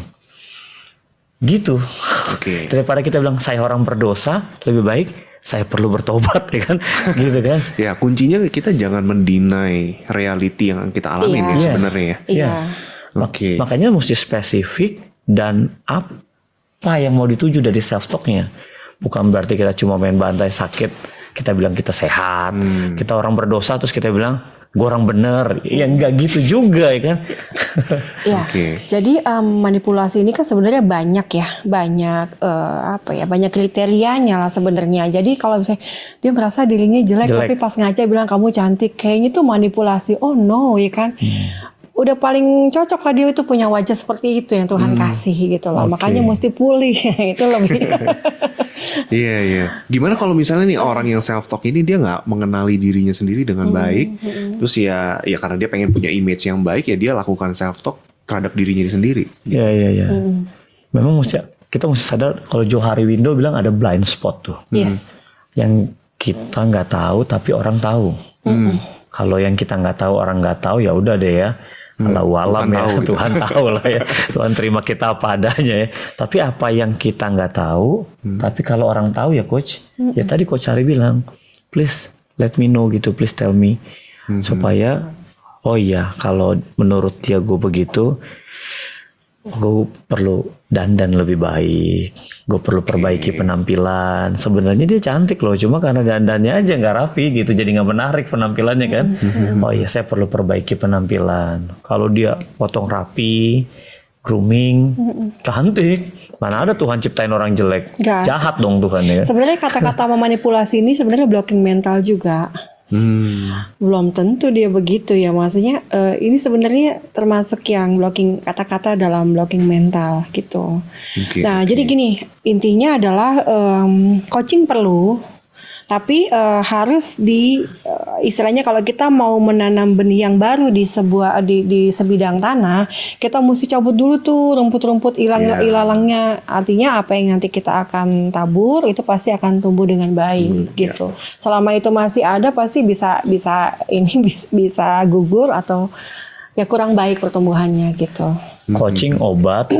Gitu. Daripada kita bilang saya orang berdosa, lebih baik saya perlu bertobat, ya kan? Gitu kan? Ya kuncinya kita jangan mendinai reality yang kita alamin ya sebenarnya. Iya. Makanya mesti spesifik dan apa yang mau dituju dari self-talknya. Bukan berarti kita cuma main bantai sakit, kita bilang kita sehat. Kita orang berdosa terus kita bilang gue orang bener. Ya enggak gitu juga ya kan. Jadi manipulasi ini kan sebenarnya banyak ya. Banyak kriterianya lah sebenarnya. Jadi kalau misalnya dia merasa dirinya jelek. Tapi pas ngaca bilang kamu cantik, kayaknya itu manipulasi. Oh no, ya kan. Udah paling cocok lah dia itu punya wajah seperti itu yang Tuhan kasih gitu loh. Makanya mesti pulih. Itu lebih. Iya. Gimana kalau misalnya nih orang yang self talk ini dia nggak mengenali dirinya sendiri dengan baik, terus ya karena dia pengen punya image yang baik ya dia lakukan self talk terhadap dirinya sendiri. Iya. Memang kita mesti sadar kalau Johari Window bilang ada blind spot tuh. Yes. Yang kita nggak tahu tapi orang tahu. Kalau yang kita nggak tahu orang nggak tahu ya udah deh ya. Kalau alam ya Tuhan tahu lah ya. Tuhan terima kita apa adanya ya. Tapi apa yang kita nggak tahu, tapi kalau orang tahu ya coach, ya tadi coach Ari bilang, please let me know gitu, please tell me, supaya oh iya kalau menurut dia gue begitu, gue perlu dandan lebih baik, gue perlu perbaiki penampilan. Sebenarnya dia cantik loh, cuma karena dandannya aja nggak rapi gitu, jadi nggak menarik penampilannya kan. Oh iya saya perlu perbaiki penampilan. Kalau dia potong rapi, grooming, cantik, mana ada Tuhan ciptain orang jelek, jahat dong Tuhan ya. Sebenarnya kata-kata memanipulasi ini sebenarnya blocking mental juga. Belum tentu dia begitu ya, maksudnya ini sebenarnya termasuk yang blocking kata-kata dalam blocking mental gitu. Jadi gini, intinya adalah coaching perlu, tapi harus istilahnya kalau kita mau menanam benih yang baru di sebidang tanah, kita mesti cabut dulu tuh rumput-rumput ilalangnya. Artinya apa yang nanti kita akan tabur itu pasti akan tumbuh dengan baik gitu. Selama itu masih ada pasti bisa gugur atau ya kurang baik pertumbuhannya gitu. Coaching obat.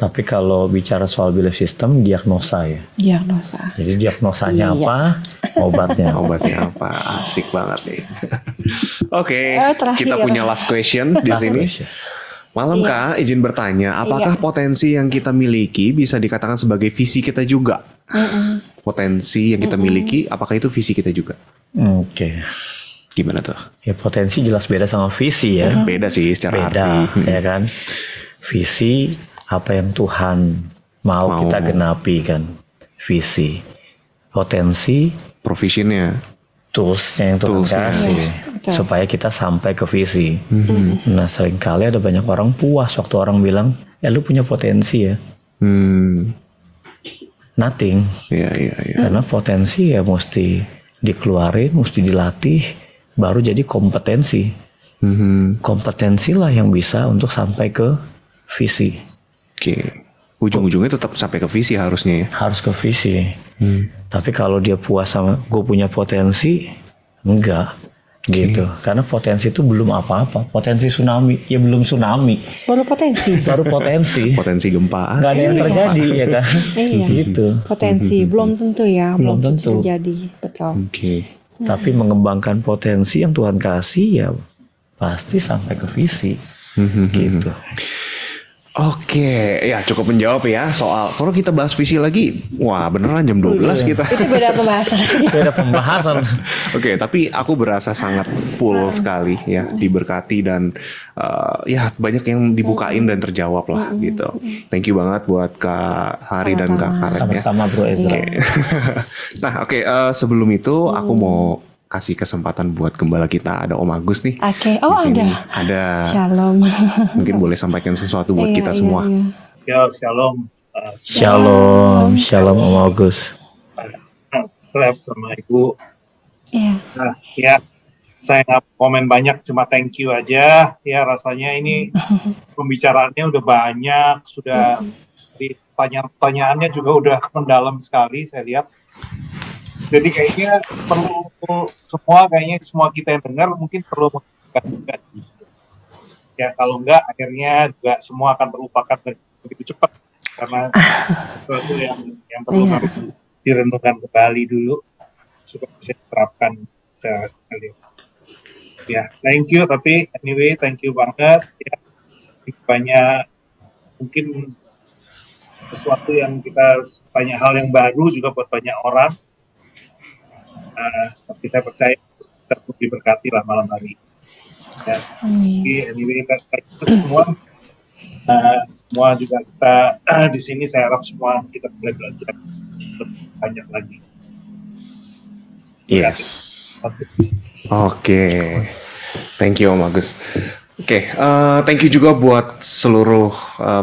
Tapi kalau bicara soal belief system, diagnosa ya. Diagnosa. Jadi diagnosanya apa, obatnya. Obatnya apa, asik banget nih. Oke, kita punya last question di sini. Malam Kak, izin bertanya, apakah potensi yang kita miliki bisa dikatakan sebagai visi kita juga? Potensi yang kita miliki, apakah itu visi kita juga? Oke. Gimana tuh? Ya potensi jelas beda sama visi ya. Beda sih secara arti. Ya kan. Visi apa yang Tuhan mau kita genapi kan, visi. Potensi provisionnya toolsnya yang Tuhan kasih supaya kita sampai ke visi. Nah seringkali ada banyak orang puas waktu orang bilang, ya lu punya potensi ya. Nothing. Karena potensi ya mesti dikeluarin, mesti dilatih, baru jadi kompetensi. Kompetensi lah yang bisa untuk sampai ke visi. Ujung-ujungnya tetap sampai ke visi harusnya ya. Harus ke visi. Tapi kalau dia puas sama gue punya potensi, enggak gitu. Karena potensi itu belum apa-apa. Potensi tsunami, ya belum tsunami. Baru potensi. Potensi gempa. Nggak ada yang terjadi ya kan. Gitu. Potensi belum tentu ya. Belum tentu terjadi. Betul. Tapi mengembangkan potensi yang Tuhan kasih ya pasti sampai ke visi. Gitu. Ya cukup menjawab ya soal kalau kita bahas visi lagi, wah beneran jam 12 kita. Itu beda pembahasan. Tapi aku berasa sangat full sekali ya, diberkati dan ya banyak yang dibukain dan terjawab lah gitu. Thank you banget buat Kak Hari dan Kak Kaleb ya. Sama-sama Bro Ezra. Nah sebelum itu aku mau kasih kesempatan buat gembala kita, ada Om Agus nih. Ada. Shalom. Mungkin boleh sampaikan sesuatu buat kita semua. Ya, shalom. Shalom Om Agus. Kaleb sama Ibu. Iya. Nah, ya saya nggak komen banyak, cuma thank you aja. Ya rasanya ini pembicaraannya udah banyak, sudah pertanyaannya juga udah mendalam sekali saya lihat. Jadi kayaknya perlu semua kita yang dengar mungkin perlu mengingatkan juga. Ya kalau enggak akhirnya juga semua akan terlupakan begitu cepat karena sesuatu yang perlu harus direnungkan kembali dulu supaya bisa diterapkan sekali. Ya, thank you. Tapi anyway, thank you banget. Ya, banyak mungkin sesuatu yang banyak hal yang baru juga buat banyak orang. Tapi saya percaya kita perlu diberkati lah malam hari. Ya. Anyway, semua juga kita di sini saya harap semua kita boleh belajar lebih banyak lagi. Yes. Thank you Om Agus. Thank you juga buat seluruh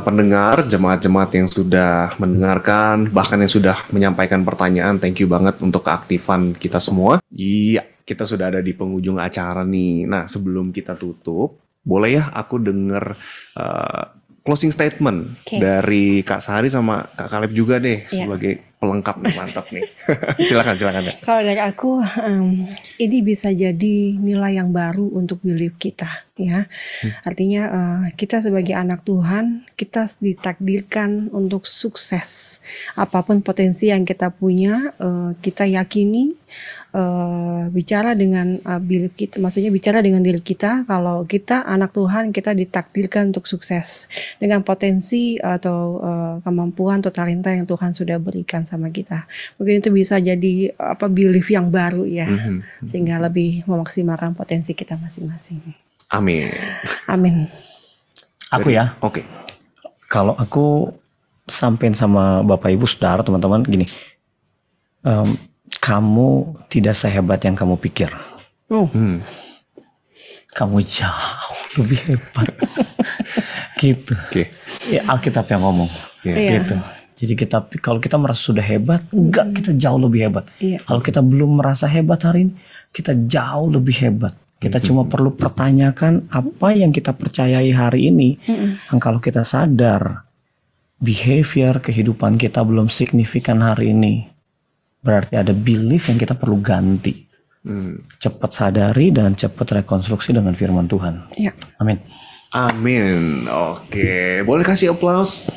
pendengar, jemaat-jemaat yang sudah mendengarkan, bahkan yang sudah menyampaikan pertanyaan. Thank you banget untuk keaktifan kita semua. Iya, kita sudah ada di penghujung acara nih. Nah, sebelum kita tutup, boleh ya aku dengar closing statement dari Kak Sari sama Kak Kaleb juga deh sebagai pelengkap nih, mantap nih. Silakan. Kalau dari aku, ini bisa jadi nilai yang baru untuk belief kita, ya. Artinya kita sebagai anak Tuhan, kita ditakdirkan untuk sukses. Apapun potensi yang kita punya, kita yakini. Bicara dengan belief kita, maksudnya bicara dengan diri kita, kalau kita anak Tuhan, kita ditakdirkan untuk sukses dengan potensi atau kemampuan atau talenta yang Tuhan sudah berikan sama kita. Mungkin itu bisa jadi belief yang baru ya, sehingga lebih memaksimalkan potensi kita masing-masing. Amin. Aku ya. Kalau aku sampein sama Bapak Ibu Saudara teman-teman gini, kamu tidak sehebat yang kamu pikir. Kamu jauh lebih hebat. Gitu. Ya, Alkitab yang ngomong. Gitu. Jadi kalau kita merasa sudah hebat, enggak, kita jauh lebih hebat. Kalau kita belum merasa hebat hari ini, kita jauh lebih hebat. Kita cuma perlu pertanyakan apa yang kita percayai hari ini. Dan kalau kita sadar behavior kehidupan kita belum signifikan hari ini, berarti ada belief yang kita perlu ganti. Cepat sadari dan cepat rekonstruksi dengan firman Tuhan. Amin. Oke, boleh kasih applause.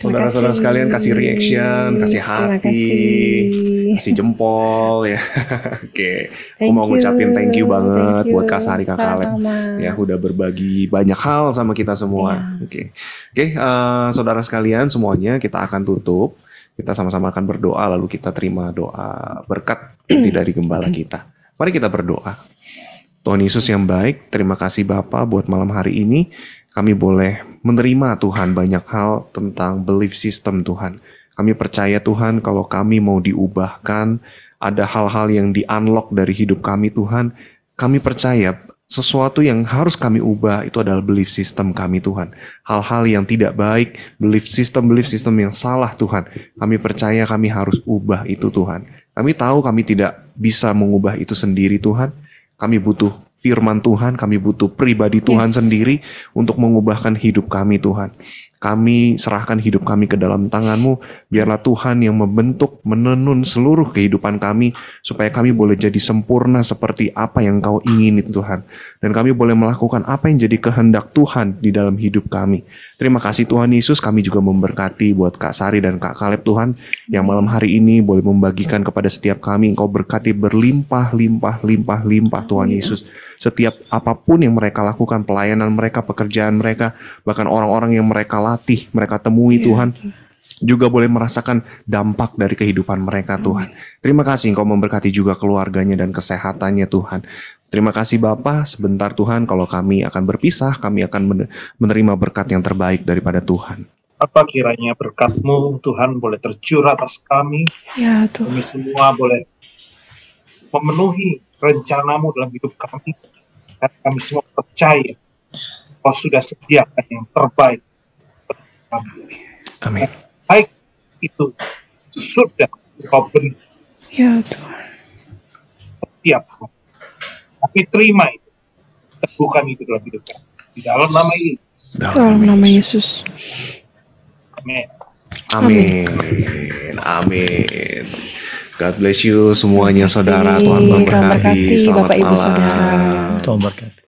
Saudara-saudara sekalian kasih reaction, kasih hati, kasih jempol ya. Aku mau ngucapin thank you banget buat Kak Sari, Kak Kaleb ya udah berbagi banyak hal sama kita semua. Saudara sekalian semuanya, kita akan tutup. Kita sama-sama akan berdoa, lalu kita terima doa berkat dari gembala kita. Mari kita berdoa. Tuhan Yesus yang baik, terima kasih Bapa buat malam hari ini. Kami boleh menerima Tuhan banyak hal tentang belief system Tuhan. Kami percaya Tuhan kalau kami mau diubahkan ada hal-hal yang di-unlock dari hidup kami Tuhan, kami percaya sesuatu yang harus kami ubah itu adalah belief system kami Tuhan. Hal-hal yang tidak baik, belief system yang salah Tuhan. Kami percaya kami harus ubah itu Tuhan. Kami tahu kami tidak bisa mengubah itu sendiri Tuhan. Kami butuh firman Tuhan, kami butuh pribadi Tuhan sendiri untuk mengubahkan hidup kami Tuhan. Kami serahkan hidup kami ke dalam tangan-Mu, biarlah Tuhan yang membentuk, menenun seluruh kehidupan kami, supaya kami boleh jadi sempurna seperti apa yang Kau ingin itu Tuhan. Dan kami boleh melakukan apa yang jadi kehendak Tuhan di dalam hidup kami. Terima kasih Tuhan Yesus, kami juga memberkati buat Kak Sari dan Kak Kaleb Tuhan, yang malam hari ini boleh membagikan kepada setiap kami, Engkau berkati berlimpah Tuhan Yesus. Setiap apapun yang mereka lakukan, pelayanan mereka, pekerjaan mereka, bahkan orang-orang yang mereka latih, mereka temui Tuhan, juga boleh merasakan dampak dari kehidupan mereka Tuhan. Terima kasih Engkau memberkati juga keluarganya dan kesehatannya Tuhan. Terima kasih Bapa, sebentar Tuhan kalau kami akan berpisah, kami akan menerima berkat yang terbaik daripada Tuhan. Apa kiranya berkat-Mu Tuhan boleh tercurah atas kami, Ya Tuhan. kami semua boleh memenuhi rencana-Mu dalam hidup kami, dan kami semua percaya Kau sudah sediakan yang terbaik. Amin. Baik itu sudah Kau beri Ya Tuhan. setiap hari. Tapi terima itu, teguhkan itu dalam hidup kami. Di dalam nama Yesus. Dalam nama Yesus. Amin. Amin. Amin. God bless you semuanya saudara. Tuhan memberkati. Bapak Selamat Ibu malam. Saudara. Tuhan berkati.